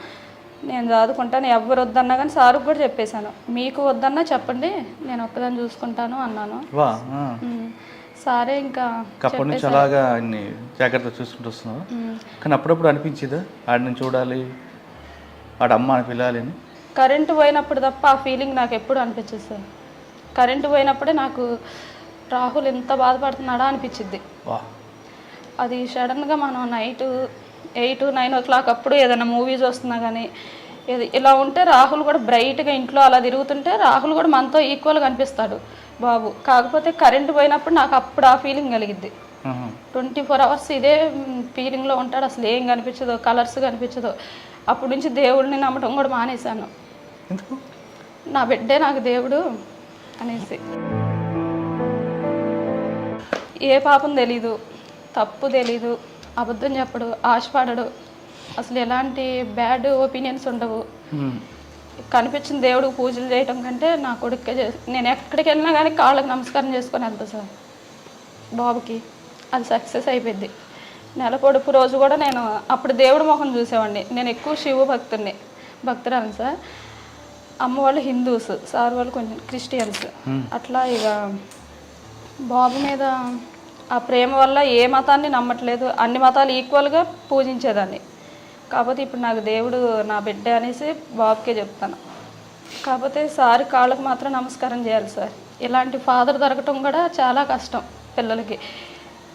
నేను చదువుకుంటాను, ఎవరు వద్దన్నా కానీ సార్కి కూడా చెప్పేశాను, మీకు వద్దన్నా చెప్పండి నేను ఒక్కదాన్ని చూసుకుంటాను అన్నాను. సారే ఇంకా అప్పటి నుంచి అలాగా అన్ని జాగ్రత్తగా చూసుకుంటూ వస్తున్నావు. కానీ అప్పుడప్పుడు అనిపించేదా ఆడిని చూడాలి, ఆడమ్మ అని పిల్లాలి అని? కరెంటు పోయినప్పుడు తప్ప ఆ ఫీలింగ్ నాకు ఎప్పుడు అనిపించదు సార్. కరెంటు పోయినప్పుడే నాకు రాహుల్ ఎంత బాధపడుతున్నాడా అనిపించింది. అది సడన్గా మనం నైట్ 8-9 o'clock అప్పుడు ఏదైనా మూవీస్ వస్తున్నా కానీ ఇలా ఉంటే రాహుల్ కూడా బ్రైట్గా ఇంట్లో అలా తిరుగుతుంటే రాహుల్ కూడా మనతో ఈక్వల్గా అనిపిస్తాడు బాబు. కాకపోతే కరెంటు పోయినప్పుడు నాకు అప్పుడు ఆ ఫీలింగ్ కలిగిద్ది. 24 అవర్స్ ఇదే ఫీలింగ్లో ఉంటాడు. అసలు ఏం కనిపించదు, కలర్స్ కనిపించదు. అప్పటి నుంచి దేవుడిని నమ్మటం కూడా మానేశాను. ఎందుకు? నా బిడ్డే నాకు దేవుడు అనేసి. ఏ పాపం తెలీదు, తప్పు తెలీదు, అబద్ధం చెప్పడు, ఆశపడడు, అసలు ఎలాంటి బ్యాడ్ ఒపీనియన్స్ ఉండవు. కనిపించిన దేవుడికి పూజలు చేయటం కంటే నా కొడుకే నేను ఎక్కడికి వెళ్ళినా కానీ కాళ్ళకి నమస్కారం చేసుకొని వెళ్తా సార్ బాబుకి. అది సక్సెస్ అయిపోయింది. నెల పొడుపు రోజు కూడా నేను అప్పుడు దేవుడి ముఖం చూసేవాడిని. నేను ఎక్కువ శివ భక్తురాలు సార్. అమ్మ వాళ్ళు హిందూస్, సార్ వాళ్ళు కొంచెం క్రిస్టియన్స్. అట్లా ఇక బాబు మీద ఆ ప్రేమ వల్ల ఏ మతాన్ని నమ్మట్లేదు, అన్ని మతాలు ఈక్వల్గా పూజించేదాన్ని. కాకపోతే ఇప్పుడు నాకు దేవుడు నా బిడ్డ అనేసి బాబుకే చెప్తాను. కాకపోతే సార్ కాళ్ళకు మాత్రం నమస్కారం చేయాలి సార్. ఇలాంటి ఫాదర్ దొరకటం కూడా చాలా కష్టం పిల్లలకి.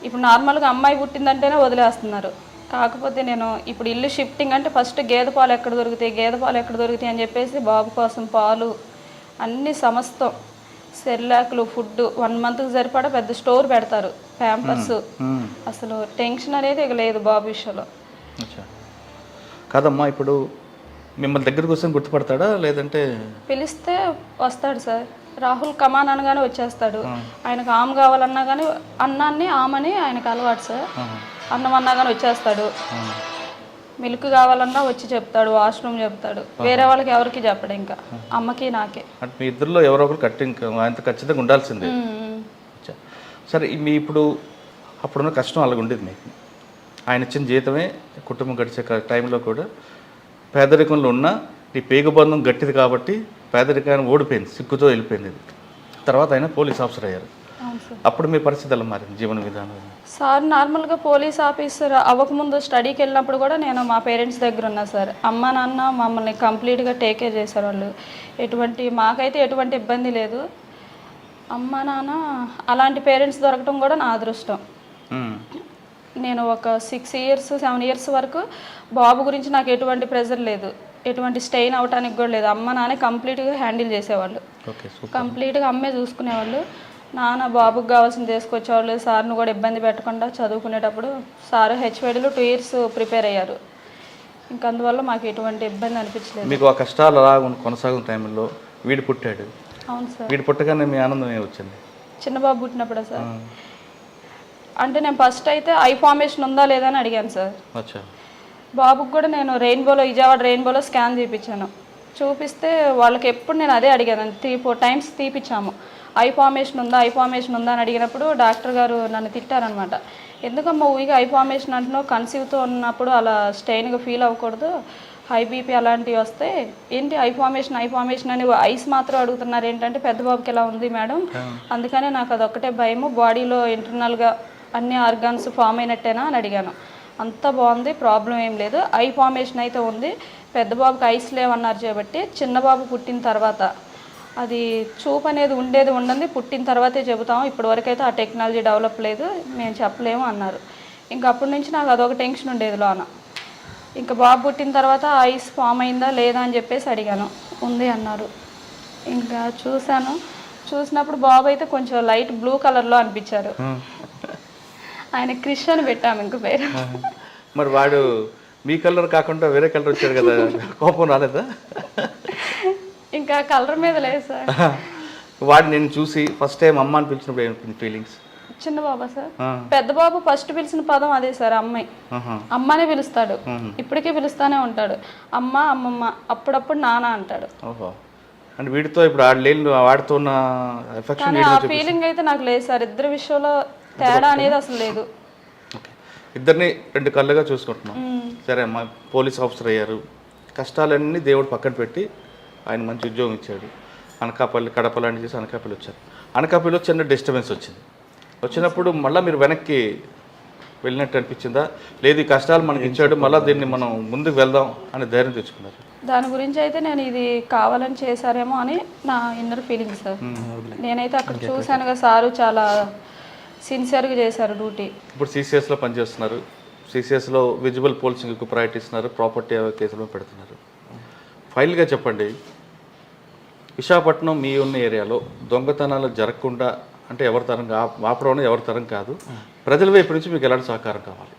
ఇప్పుడు నార్మల్గా అమ్మాయి పుట్టిందంటేనే వదిలేస్తున్నారు. కాకపోతే నేను ఇప్పుడు ఇల్లు షిఫ్టింగ్ అంటే ఫస్ట్ గేదె పాలు ఎక్కడ దొరుకుతాయి అని చెప్పేసి బాబు కోసం పాలు అన్ని సమస్తం సెర్లాకులు ఫుడ్ 1 మంత్కి సరిపడా పెద్ద స్టోర్ పెడతారు, ప్యాంపర్స్. అసలు టెన్షన్ అనేది ఇక లేదు బాబు విషయంలో. కాదమ్మా, ఇప్పుడు మిమ్మల్ని దగ్గరకు వస్తే గుర్తుపడతాడా లేదంటే? పిలిస్తే వస్తాడు సార్. రాహుల్ కమాన్ అనగానే వచ్చేస్తాడు. ఆయనకు ఆమె కావాలన్నా కానీ అన్నాన్ని ఆమని ఆయనకు అలవాటు సార్. అన్నం అన్నా కానీ వచ్చేస్తాడు. మిల్క్ కావాలన్నా వచ్చి చెప్తాడు, వాష్రూమ్ చెప్తాడు. వేరే వాళ్ళకి ఎవరికి చెప్పడు, ఇంకా అమ్మకి నాకే. అంటే మీ ఇద్దరిలో ఎవరో ఒకరు ఆయనతో ఖచ్చితంగా ఉండాల్సిందే. సరే, మీ ఇప్పుడు అప్పుడున్న కష్టం అలాగ ఉండేది మీకు. ఆయన ఇచ్చిన జీతమే కుటుంబం గడిచే టైంలో కూడా పేదరికంలో ఉన్న ఈ పేగుబంధం గట్టిది కాబట్టి పేదరికాన్ని ఓడిపోయింది, సిగ్గుతో వెళ్ళిపోయింది. తర్వాత ఆయన పోలీస్ ఆఫీసర్ అయ్యారు. అప్పుడు మీ పరిస్థితి ఎలా మారింది, జీవన విధానం? సార్ నార్మల్గా పోలీస్ ఆఫీసర్ అవ్వకముందు స్టడీకి వెళ్ళినప్పుడు కూడా నేను మా పేరెంట్స్ దగ్గర ఉన్నా సార్. అమ్మ నాన్న మమ్మల్ని కంప్లీట్గా టేక్ కేర్ చేశారు వాళ్ళు. మాకైతే ఎటువంటి ఇబ్బంది లేదు. అమ్మ నాన్న అలాంటి పేరెంట్స్ దొరకడం కూడా నా అదృష్టం. నేను ఒక 6 ఇయర్స్ 7 ఇయర్స్ వరకు బాబు గురించి నాకు ఎటువంటి ప్రెజర్ లేదు, ఎటువంటి స్టెయిన్ అవడానికి కూడా లేదు. అమ్మ నాన్న కంప్లీట్గా హ్యాండిల్ చేసేవాళ్ళు, కంప్లీట్గా అమ్మే చూసుకునేవాళ్ళు. నాన్న బాబుకి కావాల్సింది తీసుకొచ్చేవాళ్ళు. సార్ను కూడా ఇబ్బంది పెట్టకుండా చదువుకునేటప్పుడు సార్ హెచ్వైడీలో 2 ఇయర్స్ ప్రిపేర్ అయ్యారు. ఇంకా అందువల్ల మాకు ఎటువంటి ఇబ్బంది అనిపించలేదు. మీకు ఆ కష్టాలు అలా కొనసాగుతున్న టైంలో వీడు పుట్టాడు. అవును సార్. వీడు పుట్టగానే మీ ఆనందం ఏమొచ్చింది? చిన్న బాబు పుట్టినప్పుడు సార్, అంటే నేను ఫస్ట్ అయితే ఐ ఫార్మేషన్ ఉందా లేదా అని అడిగాను సార్. బాబుకి కూడా నేను విజయవాడ రెయిన్బోలో స్కాన్ చూపిస్తే వాళ్ళకి ఎప్పుడు నేను అదే అడిగాను. 3-4 టైమ్స్ తీపిచ్చాము. ఐ ఫార్మేషన్ ఉందా అని అడిగినప్పుడు డాక్టర్ గారు నన్ను తిట్టారనమాట. ఎందుకమ్మా ఊరిగా ఐ ఫార్మేషన్ అంటున్నావు, కన్సీవ్తో ఉన్నప్పుడు అలా స్టెయిన్గా ఫీల్ అవ్వకూడదు, హై బీపీ అలాంటివి వస్తే ఏంటి ఐ ఫార్మేషన్ అని ఐస్ మాత్రం అడుగుతున్నారు ఏంటంటే పెద్ద బాబుకి ఎలా ఉంది మేడం, అందుకనే నాకు అదొక్కటే భయము, బాడీలో ఇంటర్నల్గా అన్ని ఆర్గాన్స్ ఫామ్ అయినట్టేనా అని అడిగాను. అంతా బాగుంది, ప్రాబ్లం ఏం లేదు, ఐ ఫార్మేషన్ అయితే ఉంది, పెద్ద బాబుకి ఐస్ లేవన్నారు. కాబట్టి చిన్న బాబు పుట్టిన తర్వాత అది చూపు అనేది ఉండదు, పుట్టిన తర్వాతే చెబుతాము, ఇప్పటివరకు అయితే ఆ టెక్నాలజీ డెవలప్ లేదు, మేము చెప్పలేము అన్నారు. ఇంకా అప్పటి నుంచి నాకు అదొక టెన్షన్ ఉండేది లోన. ఇంకా బాబు పుట్టిన తర్వాత ఐస్ ఫామ్ అయిందా లేదా అని చెప్పేసి అడిగాను. ఉంది అన్నారు. ఇంకా చూసినప్పుడు బాబు అయితే కొంచెం లైట్ బ్లూ కలర్లో అనిపించారు. ఆయన క్రిష్ అని పెట్టాము ఇంక పేరు. మరి వాడు మీ కలర్ కాకుండా వేరే కలర్ వచ్చాడు కదా, కోపం రాలేదా? ఇంకా కలర్ మీద లేదు సార్. వాడు నేను చూసి ఫస్ట్ టైం అమ్మ అని పిలిచినప్పుడు ఏమవుతుంది ఫీలింగ్స్? చిన్న బాబా సార్, పెద్ద బాబు ఫస్ట్ పిలిచిన పదం అదే సార్, అమ్మాయి. అమ్మనే పిలుస్తాడు, ఇప్పటికే పిలుస్తానే ఉంటాడు. అమ్మ అమ్మమ్మ, అప్పుడప్పుడు నాన్న అంటాడు. ఓహో, అంటే వీటితో ఇప్పుడు వాడితో ఉన్న ఎఫెక్షన్ ఆ ఫీలింగ్ అయితే నాకు లేదు సార్. ఇద్దరి విషయంలో తేడా అనేది అసలు లేదు. ఇద్దరిని 2 కళ్ళుగా చూసుకుంటున్నాం. సరే అమ్మా, పోలీస్ ఆఫీసర్ అయ్యారు, కష్టాలన్నీ దేవుడు పక్కన పెట్టి ఆయన మంచి ఉద్యోగం ఇచ్చాడు. అనకాపల్లి కడప లాంటి చేసి అనకాపల్లి వచ్చారు. అనకాపల్లిలో చిన్న డిస్టర్బెన్స్ వచ్చినప్పుడు మళ్ళీ మీరు వెనక్కి వెళ్ళినట్టు అనిపించిందా? లేదు, ఈ కష్టాలు మనకి ఇచ్చాడు, మళ్ళీ దీన్ని మనం ముందుకు వెళ్దాం అని ధైర్యం తెచ్చుకున్నారు? దాని గురించి అయితే నేను ఇది కావాలని చేశారేమో అని నా ఇన్నర్ ఫీలింగ్ సార్. నేనైతే అక్కడ చూశాను కదా, సారు చాలా సిన్సియర్గా చేశారు డ్యూటీ. ఇప్పుడు సిసిఎస్లో పనిచేస్తున్నారు. సిసిఎస్లో విజిబుల్ పోలీసింగ్కు ప్రయారిటీ ఇస్తున్నారు, ప్రాపర్టీ కేసులు పెడుతున్నారు. ఫైనల్గా చెప్పండి, విశాఖపట్నం మీ ఉన్న ఏరియాలో దొంగతనాలు జరగకుండా అంటే ఎవరి తరం ఆపడం ఎవరి తరం కాదు, ప్రజల వైపు నుంచి మీకు ఎలాంటి సహకారం కావాలి?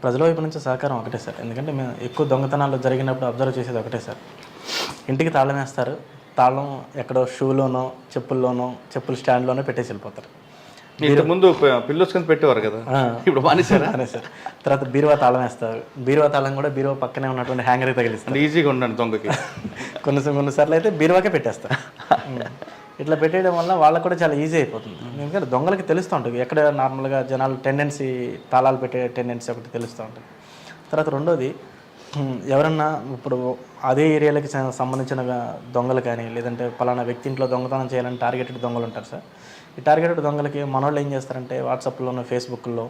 ప్రజల వైపు నుంచి సహకారం ఒకటే సార్. ఎందుకంటే మేము ఎక్కువ దొంగతనాలు జరిగినప్పుడు అబ్జర్వ్ చేసేది ఒకటే సార్, ఇంటికి తాళం వేస్తారు, తాళం ఎక్కడో షూలోనో చెప్పుల స్టాండ్లోనో పెట్టేసి వెళ్ళిపోతారు. ఇంతకుముందు పిల్లోస్ కింద పెట్టేవారు కదా, ఇప్పుడు మానేశారా? అదే సార్. తర్వాత బీరువా తాళం వేస్తారు, బీరువా తాళం కూడా బీరువా పక్కనే ఉన్నటువంటి హ్యాంగర్కి తగిలిస్తారు. ఈజీగా ఉండండి దొంగకి. కొన్నిసార్లు అయితే బీరువాకే పెట్టేస్తారు. ఇట్లా పెట్టేయడం వల్ల వాళ్ళకు కూడా చాలా ఈజీ అయిపోతుంది. ఎందుకంటే దొంగలకి తెలుస్తూ ఉంటుంది ఎక్కడ నార్మల్గా జనాలు టెండెన్సీ తాళాలు పెట్టే టెండెన్సీ ఒకటి తెలుస్తూ ఉంటుంది. తర్వాత రెండోది, ఎవరన్నా ఇప్పుడు అదే ఏరియాలకి సంబంధించిన దొంగలు కానీ లేదంటే పలానా వ్యక్తి ఇంట్లో దొంగతనం చేయాలని టార్గెటెడ్ దొంగలు ఉంటారు సార్. ఈ టార్గెటెడ్ దొంగలకి మనోళ్ళు ఏం చేస్తారంటే వాట్సాప్లోనో ఫేస్బుక్లో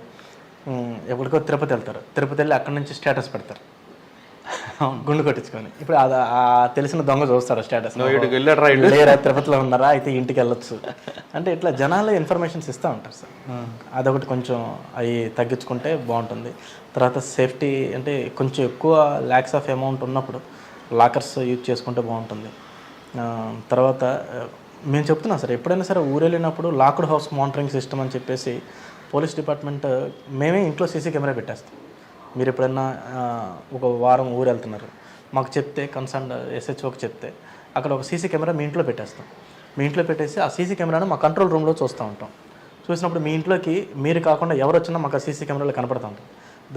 ఎప్పటికో తిరుపతి వెళ్తారు, తిరుపతి వెళ్ళి అక్కడి నుంచి స్టేటస్ పెడతారు గుండు కొట్టించుకొని. ఇప్పుడు అది తెలిసిన దొంగ చూస్తాడు స్టేటస్, లేరా తిరుపతిలో ఉన్నారా అయితే ఇంటికి వెళ్ళొచ్చు అంటే ఇట్లా జనాలు ఇన్ఫర్మేషన్స్ ఇస్తూ ఉంటారు సార్. అదొకటి కొంచెం అవి తగ్గించుకుంటే బాగుంటుంది. తర్వాత సేఫ్టీ అంటే కొంచెం ఎక్కువ ల్యాక్స్ ఆఫ్ అమౌంట్ ఉన్నప్పుడు లాకర్స్ యూజ్ చేసుకుంటే బాగుంటుంది. తర్వాత మేము చెప్తున్నాం సార్, ఎప్పుడైనా సరే ఊరు వెళ్ళినప్పుడు లాక్డ్ హౌస్ మానిటరింగ్ సిస్టమ్ అని చెప్పేసి పోలీస్ డిపార్ట్మెంట్ మేమే ఇంట్లో సీసీ కెమెరా పెట్టేస్తాం. మీరు ఎప్పుడైనా ఒక వారం ఊరు వెళ్తున్నారు మాకు చెప్తే, కన్సర్న్ ఎస్హెచ్ఓకి చెప్తే అక్కడ ఒక సీసీ కెమెరా మీ ఇంట్లో పెట్టేస్తాం. మీ ఇంట్లో పెట్టేసి ఆ సీసీ కెమెరాను మా కంట్రోల్ రూమ్లో చూస్తూ ఉంటాం. చూసినప్పుడు మీ ఇంట్లోకి మీరు కాకుండా ఎవరు వచ్చినా మాకు ఆ సీసీ కెమెరాలో కనపడుతూ ఉంటాం.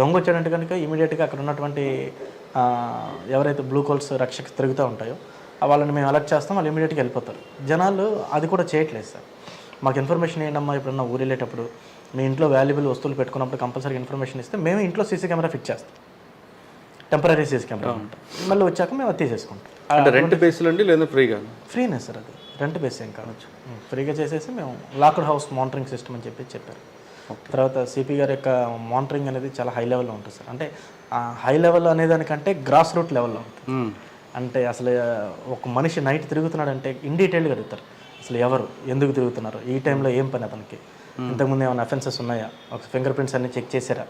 దొంగ వచ్చాడంటే కనుక ఇమీడియట్గా అక్కడ ఉన్నటువంటి ఎవరైతే బ్లూ కోల్స్ రక్షక తిరుగుతూ ఉంటాయో వాళ్ళని మేము అలర్ట్ చేస్తాం, వాళ్ళు ఇమీడియట్గా వెళ్ళిపోతారు. జనాలు అది కూడా చేయట్లేదు సార్. మాకు ఇన్ఫర్మేషన్ ఏంటమ్మా, ఎప్పుడన్నా ఊరు వెళ్ళేటప్పుడు మీ ఇంట్లో వాల్యుబుల్ వస్తువులు పెట్టుకున్నప్పుడు కంపల్సరీ ఇన్ఫర్మేషన్ ఇస్తే మేము ఇంట్లో సీసీ కెమెరా ఫిట్ చేస్తాం, టెంపరీ సీసీ కెమెరా ఉంటాం. మళ్ళీ వచ్చాక మేము అది తీసేసుకుంటాం. అంటే రెంట్ బేస్లో అండి లేదా ఫ్రీగా? ఫ్రీనే సార్, అది రెంట్ బేస్ ఏం కావచ్చు. ఫ్రీగా చేసేసి మేము లాక్డ్ హౌస్ మానిటరింగ్ సిస్టమ్ అని చెప్పారు. తర్వాత సిపి గారి యొక్క మానిటరింగ్ అనేది చాలా హై లెవెల్లో ఉంటుంది సార్. అంటే హై లెవెల్ అనేదానికంటే గ్రాస్ రూట్ లెవెల్లో ఉంటుంది. అంటే అసలు ఒక మనిషి నైట్ తిరుగుతున్నాడంటే ఇన్ డీటెయిల్గా అడుగుతారు, అసలు ఎవరు ఎందుకు తిరుగుతున్నారు, ఈ టైంలో ఏం పని అతనికి, ఇంతకుముందు ఏమైనా అఫెన్సెస్ ఉన్నాయా, ఒక ఫింగర్ ప్రింట్స్ అన్నీ చెక్ చేశారా,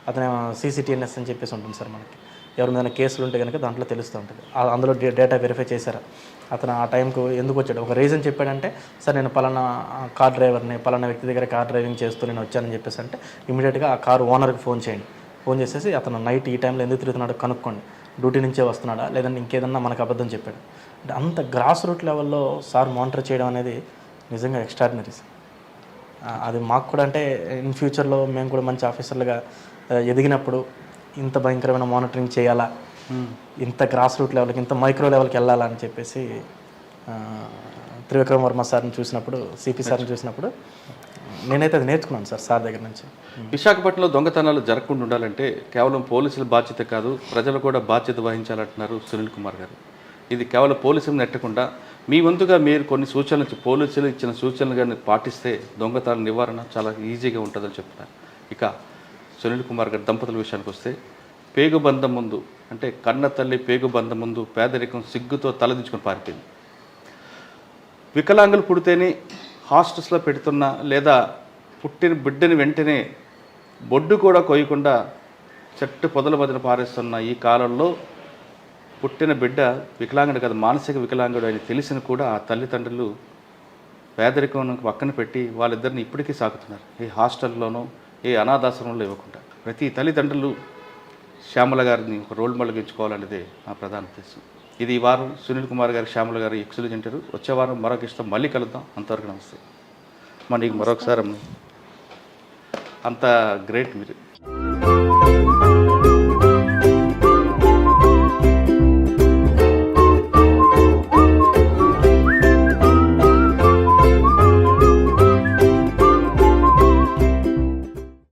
అతను CCTNS అని చెప్పేసి ఉంటుంది సార్. మనకి ఎవరైనా కేసులు ఉంటే కనుక దాంట్లో తెలుస్తూ ఉంటుంది. అందులో డేటా వెరిఫై చేశారా, అతను ఆ టైంకు ఎందుకు వచ్చాడు, ఒక రీజన్ చెప్పాడంటే సార్ నేను పలానా కార్ డ్రైవర్ని, పలానా వ్యక్తి దగ్గర కార్ డ్రైవింగ్ చేస్తూ నేను వచ్చానని చెప్పేసి అంటే ఇమీడియట్గా ఆ కారు ఓనర్కి ఫోన్ చేయండి. ఫోన్ చేసేసి అతను నైట్ ఈ టైంలో ఎందుకు తిరుగుతున్నాడో కనుక్కోండి, డ్యూటీ నుంచే వస్తున్నాడా లేదంటే ఇంకేదన్నా మనకు అబద్ధం చెప్పాడు. అంటే అంత గ్రాస్ రూట్ లెవెల్లో సార్ మానిటర్ చేయడం అనేది నిజంగా ఎక్స్ట్రాడినరీ సార్. అది మాకు కూడా అంటే ఇన్ ఫ్యూచర్లో మేము కూడా మంచి ఆఫీసర్లుగా ఎదిగినప్పుడు ఇంత భయంకరమైన మానిటరింగ్ చేయాలా, ఇంత గ్రాస్ రూట్ లెవెల్కి, ఇంత మైక్రో లెవెల్కి వెళ్ళాలా అని చెప్పేసి త్రివిక్రమ్ వర్మ సార్ని చూసినప్పుడు, సిపి సార్ని చూసినప్పుడు నేనైతే అది నేర్చుకున్నాను సార్ దగ్గర నుంచి. విశాఖపట్నంలో దొంగతనాలు జరగకుండా ఉండాలంటే కేవలం పోలీసుల బాధ్యత కాదు, ప్రజలు కూడా బాధ్యత వహించాలంటున్నారు సునీల్ కుమార్ గారు. ఇది కేవలం పోలీసులు నెట్టకుండా మీ వంతుగా మీరు కొన్ని సూచనలు, పోలీసులు ఇచ్చిన సూచనలు కానీ పాటిస్తే దొంగతనాల నివారణ చాలా ఈజీగా ఉంటుందని చెప్తున్నారు. ఇక సునీల్ కుమార్ గారి దంపతుల విషయానికి వస్తే, పేగుబంధం ముందు అంటే కన్న తల్లి పేగుబంధం ముందు పేదరికం సిగ్గుతో తలదించుకొని పారిపోయింది. వికలాంగులు పుడితేనే హాస్టల్స్లో పెడుతున్నా లేదా పుట్టిన బిడ్డని వెంటనే బొడ్డు కూడా కొయ్యకుండా చెట్టు పొదల మధ్యన పారేస్తున్న ఈ కాలంలో పుట్టిన బిడ్డ వికలాంగుడు కాదు, మానసిక వికలాంగుడు అని తెలిసిన కూడా ఆ తల్లిదండ్రులు పేదరికం పక్కన పెట్టి వాళ్ళిద్దరిని ఇప్పటికీ సాగుతున్నారు. ఏ హాస్టల్లోనో ఏ అనాథాశ్రమంలో ఇవ్వకుండా ప్రతి తల్లిదండ్రులు శ్యామల గారిని ఒక రోల్ మోడల్గా ఎంచుకోవాలనేదే నా ప్రధాన ఉద్దేశం. ఇది ఈ వారం సునీల్ కుమార్ గారు, శ్యామల గారు ఎక్సలెంట్ ఇంటర్వ్యూ. వచ్చే వారం మరొక ఇష్టం మళ్ళీ కలుద్దాం. అంతవరకు నమస్తే. నీకు మరొకసారి అంత గ్రేట్ మీరు.